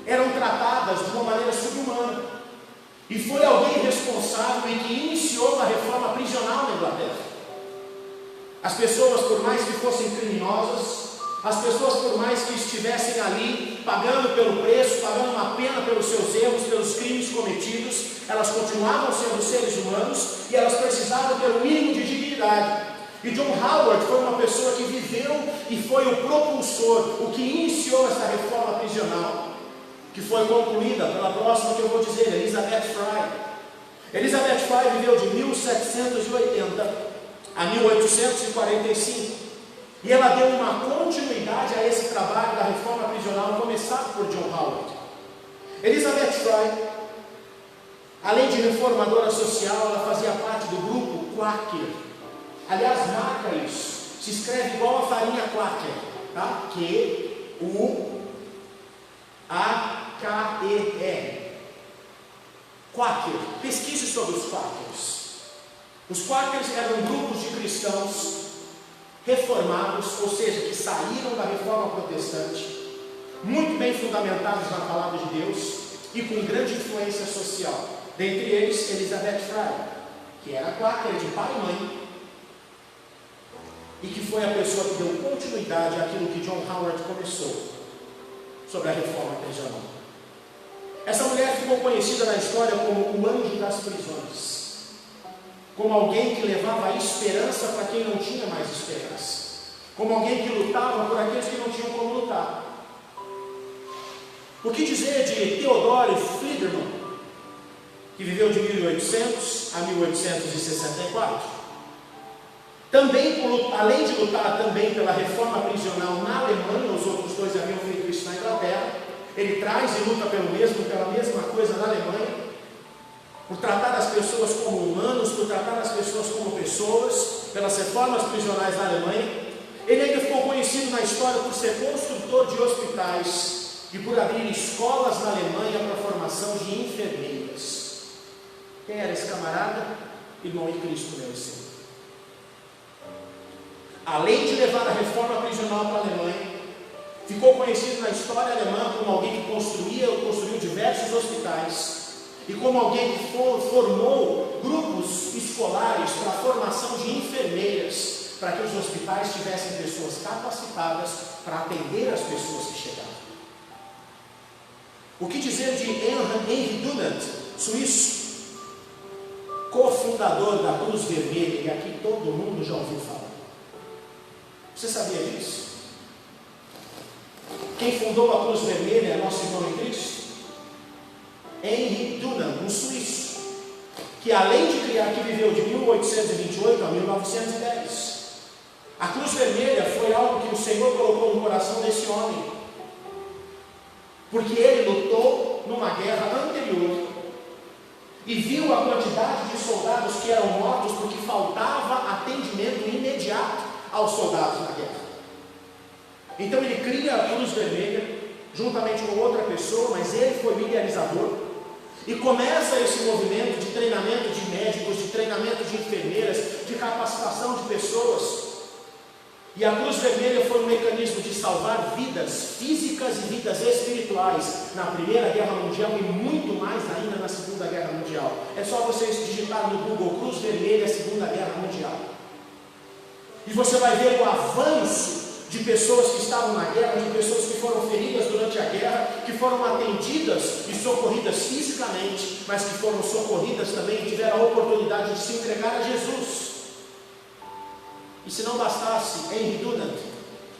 eram tratadas de uma maneira subhumana. E foi alguém responsável e que iniciou a reforma prisional na Inglaterra. As pessoas, por mais que fossem criminosas, as pessoas, por mais que estivessem ali pagando pelo preço, pagando uma pena pelos seus erros, pelos crimes cometidos, elas continuavam sendo seres humanos e elas precisavam ter o mínimo de dignidade. E John Howard foi uma pessoa que viveu e foi o propulsor, o que iniciou essa reforma prisional, que foi concluída pela próxima que eu vou dizer, Elizabeth Fry. Elizabeth Fry viveu de 1780 a 1845. E ela deu uma continuidade a esse trabalho da reforma prisional começado por John Howard. Elizabeth Fry, além de reformadora social, ela fazia parte do grupo Quaker. Aliás, marca isso. Se escreve igual a farinha Quaker, tá? Q-U-A-K-E-R. Quaker. Pesquise sobre os Quakers. Os Quakers eram grupos de cristãos reformados, ou seja, que saíram da reforma protestante, muito bem fundamentados na palavra de Deus e com grande influência social. Dentre eles, Elizabeth Fry, que era Quaker de pai e mãe, e que foi a pessoa que deu continuidade àquilo que John Howard começou sobre a reforma prisional. Essa mulher ficou conhecida na história como o anjo das prisões, como alguém que levava esperança para quem não tinha mais esperança, como alguém que lutava por aqueles que não tinham como lutar. O que dizer de Theodore Friedman, que viveu de 1800 a 1864? Também, além de lutar também pela reforma prisional na Alemanha, os outros dois haviam feito isso na Inglaterra, ele traz e luta pela mesma coisa na Alemanha, por tratar as pessoas como humanos, por tratar as pessoas como pessoas, pelas reformas prisionais na Alemanha. Ele ainda ficou conhecido na história por ser construtor de hospitais e por abrir escolas na Alemanha para a formação de enfermeiras. Quem era esse camarada? Irmão em Cristo, meu Senhor. Além de levar a reforma prisional para a Alemanha, ficou conhecido na história alemã como alguém que construiu diversos hospitais e como alguém que formou grupos escolares para a formação de enfermeiras, para que os hospitais tivessem pessoas capacitadas para atender as pessoas que chegavam. O que dizer de Henry Dunant, suíço, cofundador da Cruz Vermelha, e aqui todo mundo já ouviu falar. Você sabia disso? Quem fundou a Cruz Vermelha é nosso irmão em Cristo? Henry Dunant, um suíço, que além de criar, que viveu de 1828 a 1910. A Cruz Vermelha foi algo que o Senhor colocou no coração desse homem, porque ele lutou numa guerra anterior e viu a quantidade de soldados que eram mortos porque faltava atendimento imediato aos soldados na guerra. Então ele cria a Cruz Vermelha juntamente com outra pessoa, mas ele foi o idealizador, e começa esse movimento de treinamento de médicos, de treinamento de enfermeiras, de capacitação de pessoas. E a Cruz Vermelha foi um mecanismo de salvar vidas físicas e vidas espirituais na Primeira Guerra Mundial e muito mais ainda na Segunda Guerra Mundial. É só vocês digitarem no Google Cruz Vermelha Segunda Guerra Mundial, e você vai ver o avanço de pessoas que estavam na guerra, de pessoas que foram feridas durante a guerra, que foram atendidas e socorridas fisicamente, mas que foram socorridas também e tiveram a oportunidade de se entregar a Jesus. E se não bastasse Henry Dunant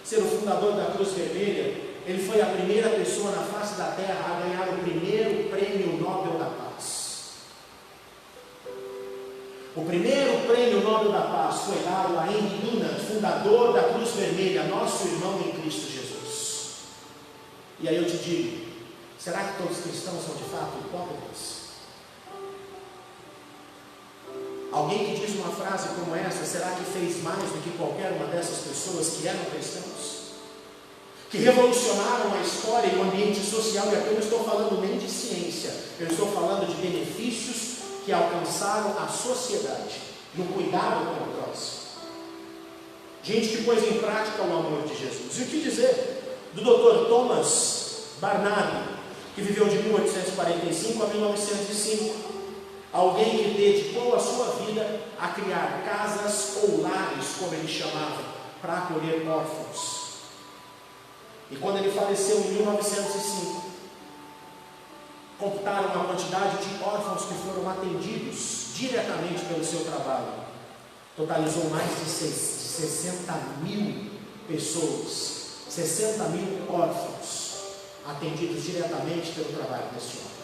ser o fundador da Cruz Vermelha, ele foi a primeira pessoa na face da terra a ganhar o primeiro prêmio Nobel da Paz. O primeiro prêmio Nobel da Paz foi dado a Henry Dunant, fundador da Cruz Vermelha, nosso irmão em Cristo Jesus. E aí eu te digo, será que todos os cristãos são de fato hipócritas? Alguém que diz uma frase como essa, será que fez mais do que qualquer uma dessas pessoas que eram cristãos? Que revolucionaram a história e o ambiente social, e aqui eu não estou falando nem de ciência, eu estou falando de benefícios que alcançaram a sociedade no cuidado com o próximo. Gente que pôs em prática o amor de Jesus. E o que dizer do Dr. Thomas Barnard, que viveu de 1845 a 1905, alguém que dedicou a sua vida a criar casas ou lares, como ele chamava, para acolher órfãos. E quando ele faleceu em 1905, computaram a quantidade de órfãos que foram atendidos diretamente pelo seu trabalho. Totalizou mais de 60 mil pessoas, 60 mil órfãos atendidos diretamente pelo trabalho desse homem.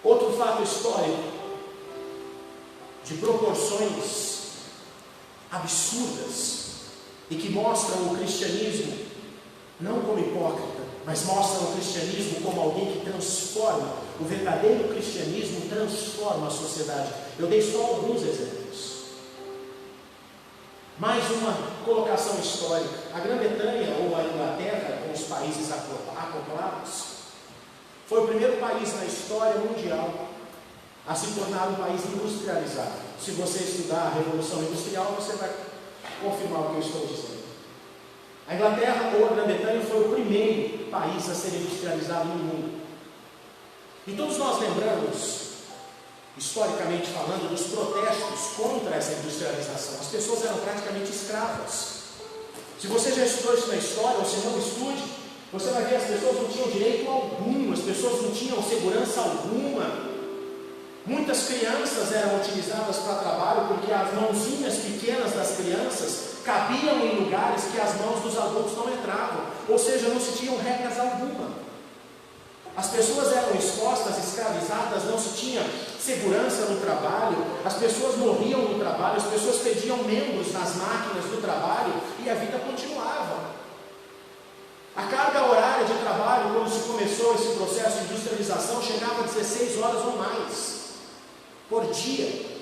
Outro fato histórico de proporções absurdas e que mostram o cristianismo não como hipócrita, mas mostram o cristianismo como alguém que transforma. O verdadeiro cristianismo transforma a sociedade. Eu dei só alguns exemplos. Mais uma colocação histórica. A Grã-Bretanha ou a Inglaterra, com os países acoplados, foi o primeiro país na história mundial a se tornar um país industrializado. Se você estudar a Revolução Industrial, você vai confirmar o que eu estou dizendo. A Inglaterra ou a Grã-Bretanha foi o primeiro país a ser industrializado no mundo. E todos nós lembramos, historicamente falando, dos protestos contra essa industrialização. As pessoas eram praticamente escravas. Se você já estudou isso na história, ou se não estude, você vai ver, as pessoas não tinham direito algum, as pessoas não tinham segurança alguma. Muitas crianças eram utilizadas para trabalho porque as mãozinhas pequenas das crianças cabiam em lugares que as mãos dos adultos não entravam, ou seja, não se tinham regras alguma. As pessoas eram expostas, escravizadas, não se tinha segurança no trabalho, as pessoas morriam no trabalho, as pessoas perdiam membros nas máquinas do trabalho e a vida continuava. A carga horária de trabalho, quando se começou esse processo de industrialização, chegava a 16 horas ou mais por dia.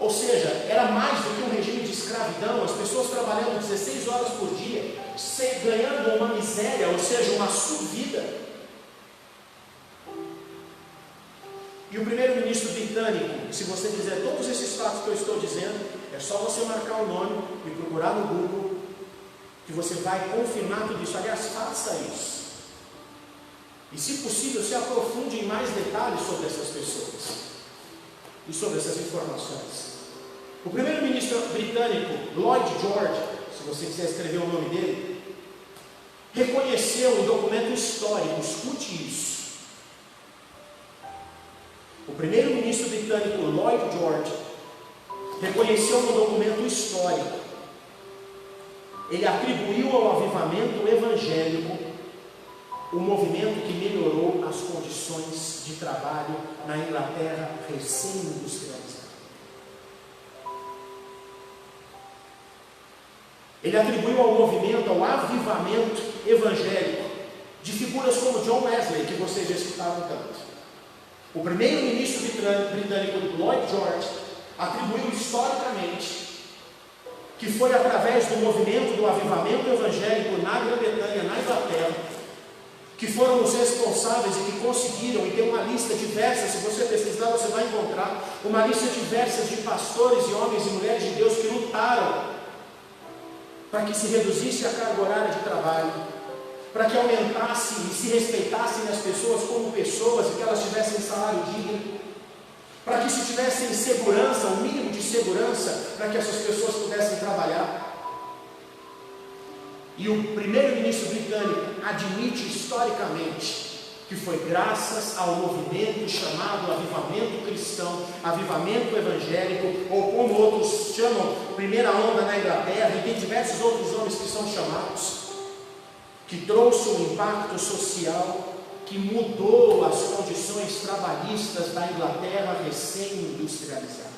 Ou seja, era mais do que um regime de escravidão, as pessoas trabalhando 16 horas por dia, ganhando uma miséria, ou seja, uma subvida. E o primeiro-ministro britânico, se você quiser todos esses fatos que eu estou dizendo, é só você marcar o nome e procurar no Google, que você vai confirmar tudo isso. Aliás, faça isso. E se possível, se aprofunde em mais detalhes sobre essas pessoas e sobre essas informações. O primeiro-ministro britânico, Lloyd George, se você quiser escrever o nome dele, reconheceu um documento histórico, escute isso. O primeiro-ministro britânico, Lloyd George, reconheceu um documento histórico. Ele atribuiu ao avivamento evangélico o movimento que melhorou as condições de trabalho na Inglaterra recém-industrializada. Ele atribuiu ao movimento, ao avivamento evangélico, de figuras como John Wesley, que vocês já escutaram tanto. O primeiro-ministro britânico, Lloyd George, atribuiu historicamente que foi através do movimento do avivamento evangélico na Grã-Bretanha, na Inglaterra, que foram os responsáveis e que conseguiram, e tem uma lista diversa, se você pesquisar você vai encontrar, uma lista diversa de pastores e homens e mulheres de Deus que lutaram para que se reduzisse a carga horária de trabalho, para que aumentasse e se respeitassem as pessoas como pessoas e que elas tivessem salário digno, para que se tivessem segurança, um mínimo de segurança, para que essas pessoas pudessem trabalhar. E o primeiro-ministro britânico admite historicamente que foi graças ao movimento chamado avivamento cristão, avivamento evangélico, ou como outros chamam, primeira onda na Inglaterra, e tem diversos outros nomes que são chamados, que trouxe um impacto social que mudou as condições trabalhistas da Inglaterra recém-industrializada.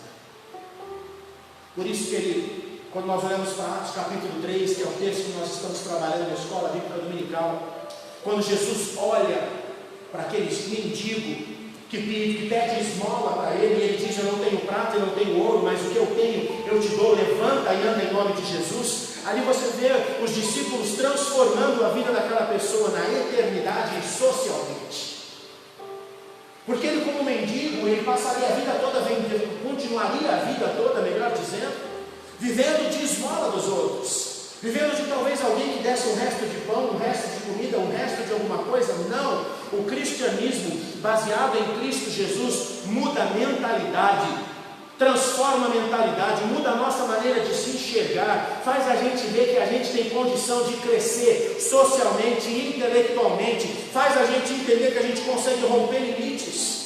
Por isso, querido, quando nós olhamos para Atos capítulo 3, que é o texto que nós estamos trabalhando na escola bíblica dominical, quando Jesus olha para aqueles mendigos que pede esmola para ele, e ele diz: eu não tenho prata, eu não tenho ouro, mas o que eu tenho eu te dou, levanta e anda em nome de Jesus. Ali você vê os discípulos transformando a vida daquela pessoa na eternidade e socialmente. Porque ele, como mendigo, ele passaria a vida toda vendendo, continuaria a vida toda, melhor dizendo, vivendo de esmola dos outros, vivendo de talvez alguém que desse um resto de pão, um resto de comida, um resto de alguma coisa. Não, o cristianismo baseado em Cristo Jesus muda a mentalidade, transforma a mentalidade, muda a nossa maneira de se enxergar, faz a gente ver que a gente tem condição de crescer socialmente e intelectualmente, faz a gente entender que a gente consegue romper limites.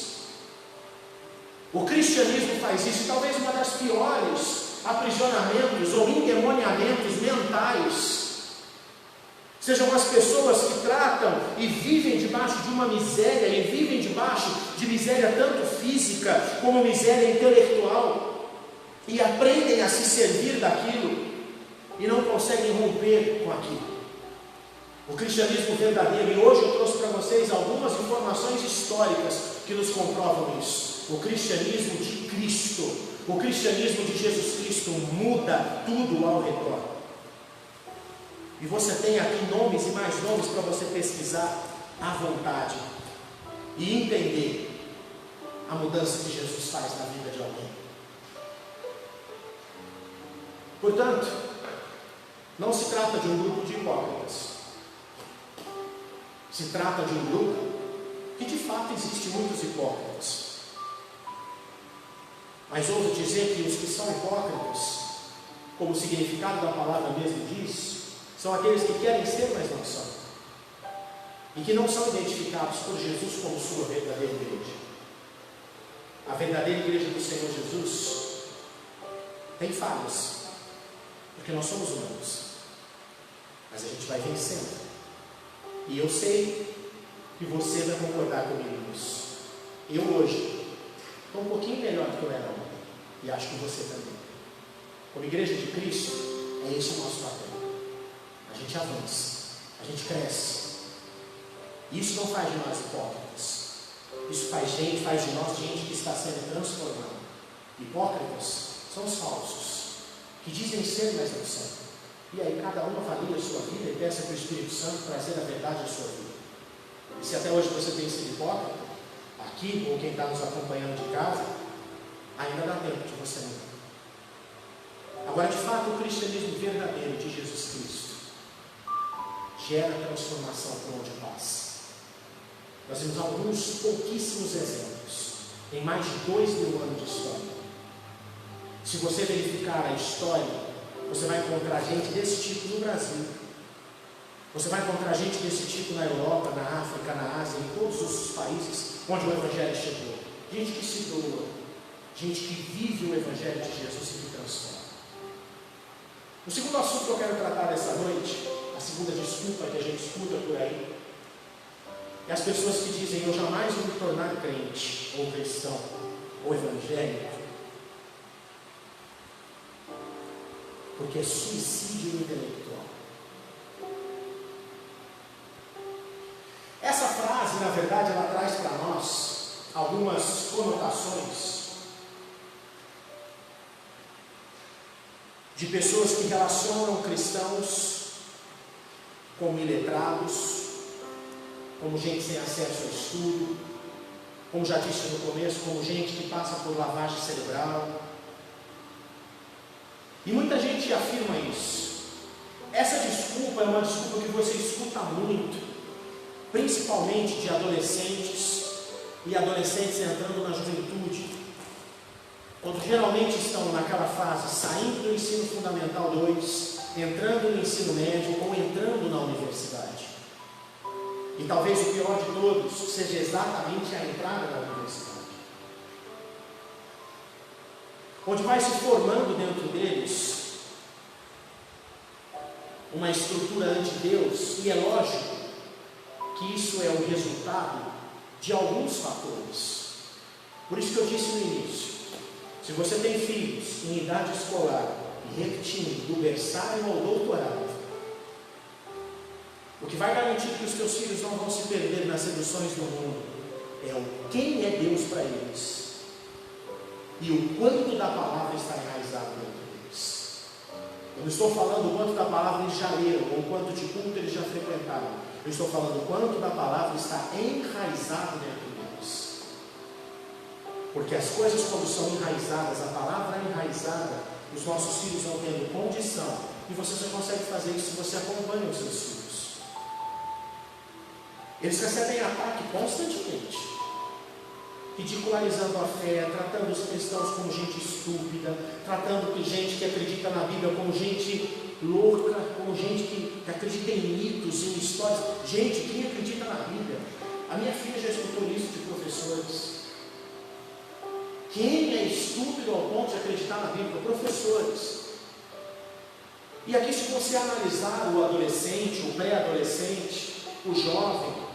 O cristianismo faz isso, e talvez uma das piores aprisionamentos ou endemoniamentos mentais sejam as pessoas que tratam e vivem debaixo de uma miséria, e vivem debaixo de miséria tanto física como miséria intelectual, e aprendem a se servir daquilo e não conseguem romper com aquilo. O cristianismo verdadeiro, e hoje eu trouxe para vocês algumas informações históricas que nos comprovam isso. O cristianismo de Cristo, o cristianismo de Jesus Cristo muda tudo ao redor. E você tem aqui nomes e mais nomes para você pesquisar à vontade e entender a mudança que Jesus faz na vida de alguém. Portanto, não se trata de um grupo de hipócritas. Se trata de um grupo que de fato existe muitos hipócritas. Mas ouso dizer que os que são hipócritas, como o significado da palavra mesmo diz, são aqueles que querem ser, mas não são, e que não são identificados por Jesus como sua verdadeira igreja. A verdadeira igreja do Senhor Jesus tem falhas, porque nós somos humanos, mas a gente vai vencendo. E eu sei que você vai concordar comigo nisso. Eu hoje estou um pouquinho melhor do que eu era ontem, e acho que você também. Como igreja de Cristo, é esse o nosso papel. A gente avança, a gente cresce. Isso não faz de nós hipócritas. Isso faz de nós gente que está sendo transformada. Hipócritas são os falsos, que dizem ser, mas não são. E aí cada um avalia a sua vida e peça para o Espírito Santo trazer a verdade à sua vida. E se até hoje você tem sido hipócrita, aqui, ou quem está nos acompanhando de casa, ainda dá tempo de você mudar. Agora, de fato, o cristianismo verdadeiro de Jesus Cristo gera transformação por onde passa. Nós temos alguns pouquíssimos exemplos em mais de 2000 anos de história. Se você verificar a história, você vai encontrar gente desse tipo no Brasil. Você vai encontrar gente desse tipo na Europa, na África, na Ásia, em todos os países onde o Evangelho chegou. Gente que se doa, gente que vive o Evangelho de Jesus e que transforma. O segundo assunto que eu quero tratar dessa noite, a segunda desculpa que a gente escuta por aí, é as pessoas que dizem: eu jamais vou me tornar crente, ou cristão, ou evangélico, porque é suicídio intelectual. Essa frase, na verdade, ela traz para nós algumas conotações de pessoas que relacionam cristãos como iletrados, como gente sem acesso ao estudo, como já disse no começo, como gente que passa por lavagem cerebral. E muita gente afirma isso. Essa desculpa é uma desculpa que você escuta muito, principalmente de adolescentes e adolescentes entrando na juventude, quando geralmente estão naquela fase, saindo do ensino fundamental 2, entrando no ensino médio ou entrando na universidade. E talvez o pior de todos seja exatamente a entrada na universidade, onde vai se formando dentro deles uma estrutura anti-Deus, e é lógico que isso é o resultado de alguns fatores. Por isso que eu disse no início, se você tem filhos em idade escolar e repetindo do berçário ao doutorado, o que vai garantir que os teus filhos não vão se perder nas seduções do mundo é o quem é Deus para eles e o quanto da palavra está enraizado dentro deles. Eu não estou falando o quanto da palavra eles já leram ou o quanto de culto eles já frequentaram. Eu estou falando o quanto da palavra está enraizado dentro deles. Porque as coisas, quando são enraizadas, a palavra é enraizada, os nossos filhos vão tendo condição, e você só consegue fazer isso se você acompanha os seus filhos. Eles recebem ataque constantemente, ridicularizando a fé, tratando os cristãos como gente estúpida, tratando gente que acredita na Bíblia como gente louca, como gente que acredita em mitos, em histórias. Gente, quem acredita na Bíblia? A minha filha já escutou isso de professores. Quem é estúpido ao ponto de acreditar na Bíblia? Professores. E aqui, se você analisar o adolescente, o pré-adolescente, o jovem,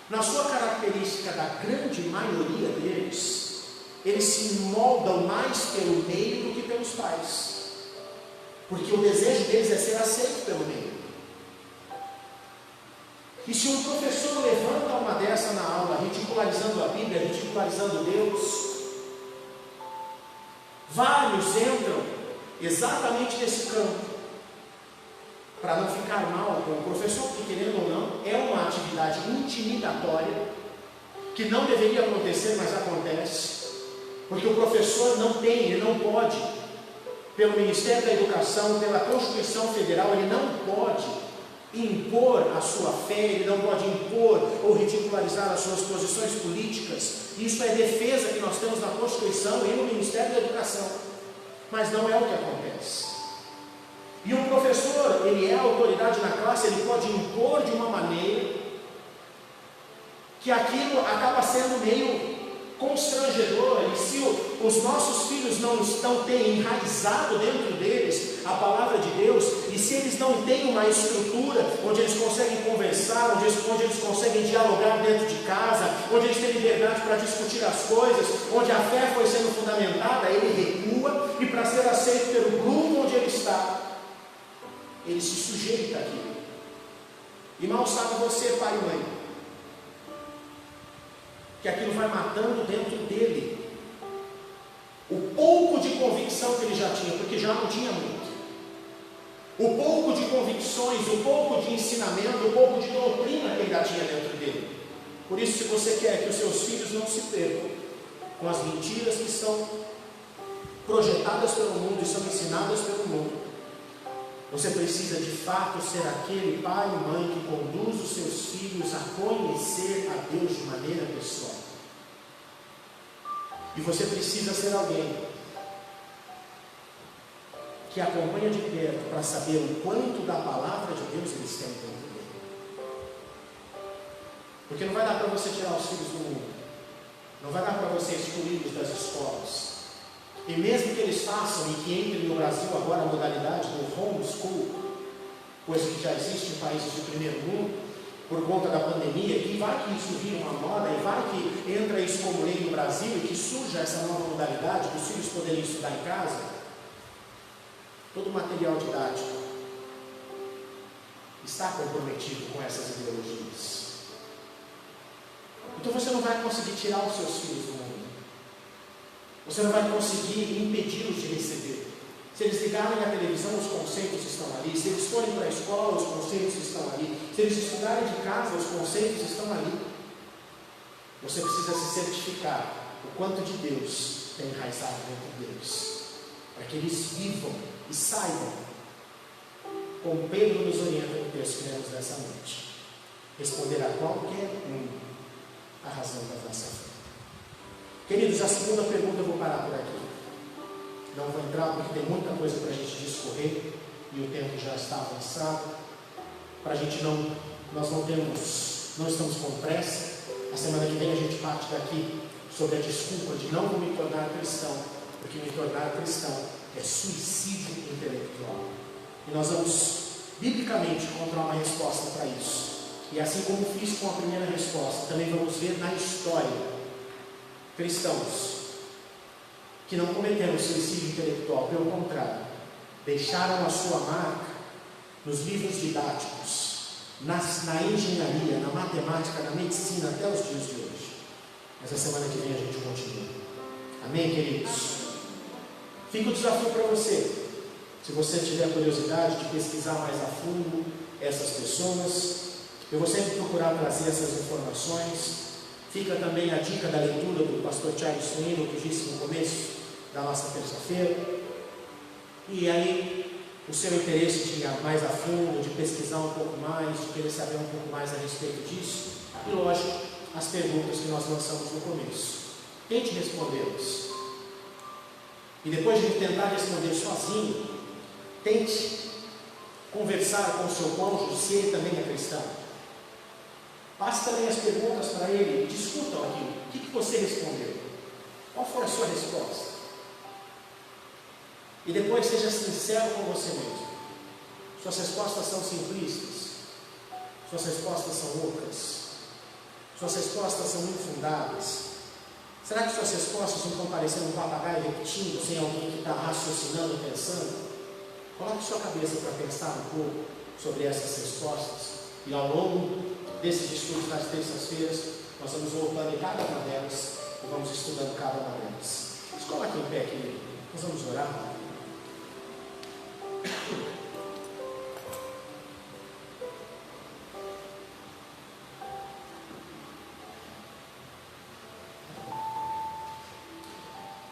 na sua característica da grande maioria deles, eles se moldam mais pelo meio do que pelos pais, porque o desejo deles é ser aceito pelo meio. E se um professor levanta uma dessa na aula, ridicularizando a Bíblia, ridicularizando Deus, vários entram exatamente nesse campo, para não ficar mal com o professor, porque, querendo ou não, é uma atividade intimidatória, que não deveria acontecer, mas acontece, porque o professor não tem, ele não pode, pelo Ministério da Educação, pela Constituição Federal, ele não pode impor a sua fé, ele não pode impor ou ridicularizar as suas posições políticas. Isso é defesa que nós temos na Constituição e no Ministério da Educação, mas não é o que acontece. E um professor, ele é a autoridade na classe, ele pode impor de uma maneira que aquilo acaba sendo meio constrangedora, e se os nossos filhos não têm enraizado dentro deles a palavra de Deus, e se eles não têm uma estrutura onde eles conseguem conversar, onde eles conseguem dialogar dentro de casa, onde eles têm liberdade para discutir as coisas, onde a fé foi sendo fundamentada, ele recua, e para ser aceito pelo grupo onde ele está, ele se sujeita àquilo. E mal sabe você, pai e mãe, que aquilo vai matando dentro dele o pouco de convicção que ele já tinha, porque já não tinha muito, o pouco de convicções, o pouco de ensinamento, o pouco de doutrina que ele já tinha dentro dele. Por isso, se você quer que os seus filhos não se percam com as mentiras que são projetadas pelo mundo e são ensinadas pelo mundo, você precisa de fato ser aquele pai e mãe que conduz os seus filhos a conhecer a Deus de maneira pessoal. E você precisa ser alguém que acompanha de perto para saber o quanto da palavra de Deus eles têm dentro dele. Porque não vai dar para você tirar os filhos do mundo, não vai dar para você excluí-los das escolas. E mesmo que eles façam e que entrem no Brasil agora a modalidade do homeschool, coisa que já existe em países de primeiro mundo, por conta da pandemia, e vai que isso vira uma moda, e vai que entra isso como lei no Brasil, e que surja essa nova modalidade, dos filhos poderem estudar em casa, todo o material didático está comprometido com essas ideologias. Então você não vai conseguir tirar os seus filhos do mundo. Você não vai conseguir impedi-los de receber. Se eles ligarem a televisão, os conceitos estão ali. Se eles forem para a escola, os conceitos estão ali. Se eles estudarem de casa, os conceitos estão ali. Você precisa se certificar o quanto de Deus tem enraizado dentro deles, para que eles vivam e saibam, como Pedro nos orienta no texto que lemos nessa noite, responder a qualquer a razão da nossa fé. Queridos, a segunda pergunta eu vou parar por aqui. Não vou entrar porque tem muita coisa para a gente discorrer e o tempo já está avançado. Nós não estamos com pressa. A semana que vem a gente parte daqui sobre a desculpa de não vou me tornar cristão, porque me tornar cristão é suicídio intelectual. E nós vamos, biblicamente, encontrar uma resposta para isso. E assim como fiz com a primeira resposta, também vamos ver na história cristãos que não cometeram suicídio intelectual, pelo contrário, deixaram a sua marca nos livros didáticos, na engenharia, na matemática, na medicina, até os dias de hoje. Mas a semana que vem a gente continua. Amém, queridos? Fica o desafio para você. Se você tiver curiosidade de pesquisar mais a fundo essas pessoas, eu vou sempre procurar trazer essas informações. Fica também a dica da leitura do pastor Charles Swindoll, que disse no começo da nossa terça-feira. E aí, o seu interesse de ir mais a fundo, de pesquisar um pouco mais, de querer saber um pouco mais a respeito disso. E lógico, as perguntas que nós lançamos no começo. Tente respondê-las. E depois de tentar responder sozinho, tente conversar com o seu cônjuge, se ele também é cristão. Passe também as perguntas para ele, discutam aquilo. O que você respondeu? Qual foi a sua resposta? E depois seja sincero com você mesmo. Suas respostas são simplistas. Suas respostas são ocas. Suas respostas são infundadas. Será que suas respostas não estão parecendo um papagaio repetindo, sem alguém que está raciocinando, pensando? Coloque sua cabeça para pensar um pouco sobre essas respostas. E ao longo desses estudos nas terças-feiras, nós vamos voltando em cada uma delas e vamos estudando cada uma delas. Mas coloque em pé aqui, nós vamos orar.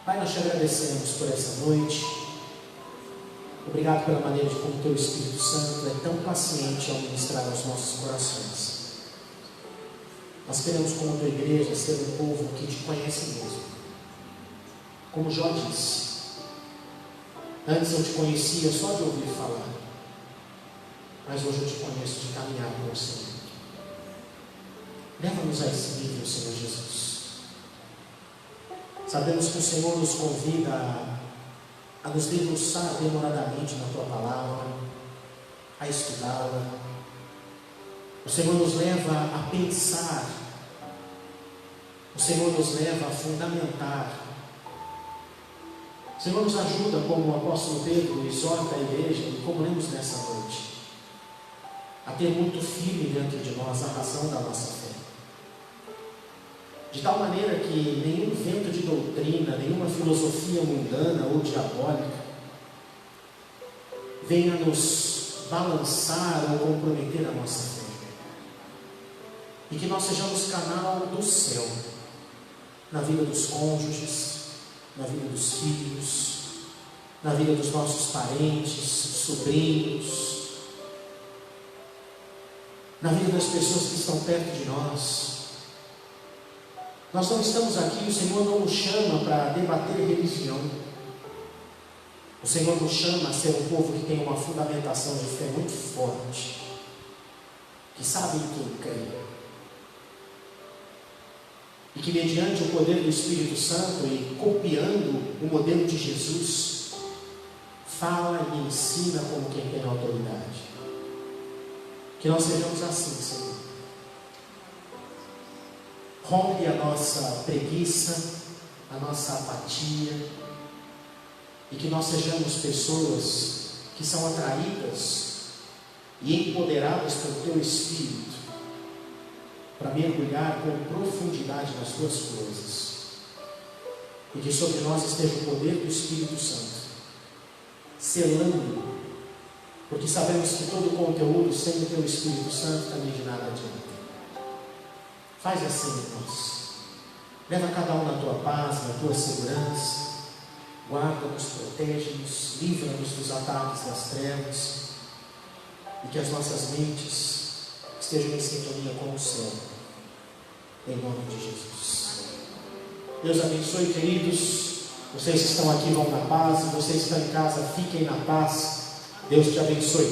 Pai, nós te agradecemos por essa noite. Obrigado pela maneira de como Teu Espírito Santo é tão paciente ao ministrar aos nossos corações. Nós queremos, como Tua igreja, ser um povo que Te conhece mesmo. Como Jó disse, antes eu Te conhecia só de ouvir falar, mas hoje eu Te conheço de caminhar com o Senhor. Leva-nos a esse nível, Senhor Jesus. Sabemos que o Senhor nos convida a nos debruçar demoradamente na Tua palavra, a estudá-la. O Senhor nos leva a pensar, o Senhor nos leva a fundamentar. O Senhor nos ajuda, como o apóstolo Pedro exorta a igreja, e como lemos nessa noite, a ter muito firme dentro de nós a razão da nossa fé. De tal maneira que nenhum vento de doutrina, nenhuma filosofia mundana ou diabólica venha nos balançar ou comprometer a nossa fé. E que nós sejamos canal do céu na vida dos cônjuges, na vida dos filhos, na vida dos nossos parentes, sobrinhos, na vida das pessoas que estão perto de nós. Nós não estamos aqui, o Senhor não nos chama para debater religião. O Senhor nos chama a ser um povo que tem uma fundamentação de fé muito forte, que sabe em quem crê, e que mediante o poder do Espírito Santo e copiando o modelo de Jesus, fala e ensina como quem tem autoridade. Que nós sejamos assim, Senhor. Rompe a nossa preguiça, a nossa apatia, e que nós sejamos pessoas que são atraídas e empoderadas pelo Teu Espírito para mergulhar com profundidade nas Tuas coisas, e que sobre nós esteja o poder do Espírito Santo, selando, porque sabemos que todo o conteúdo sem o Teu Espírito Santo também de nada adianta. Faz assim em nós. Leva cada um na Tua paz, na Tua segurança. Guarda-nos, protege-nos, livra-nos dos ataques das trevas, e que as nossas mentes estejam em sintonia com o céu, em nome de Jesus. Deus abençoe, queridos. Vocês que estão aqui vão na paz, e vocês que estão em casa fiquem na paz. Deus te abençoe.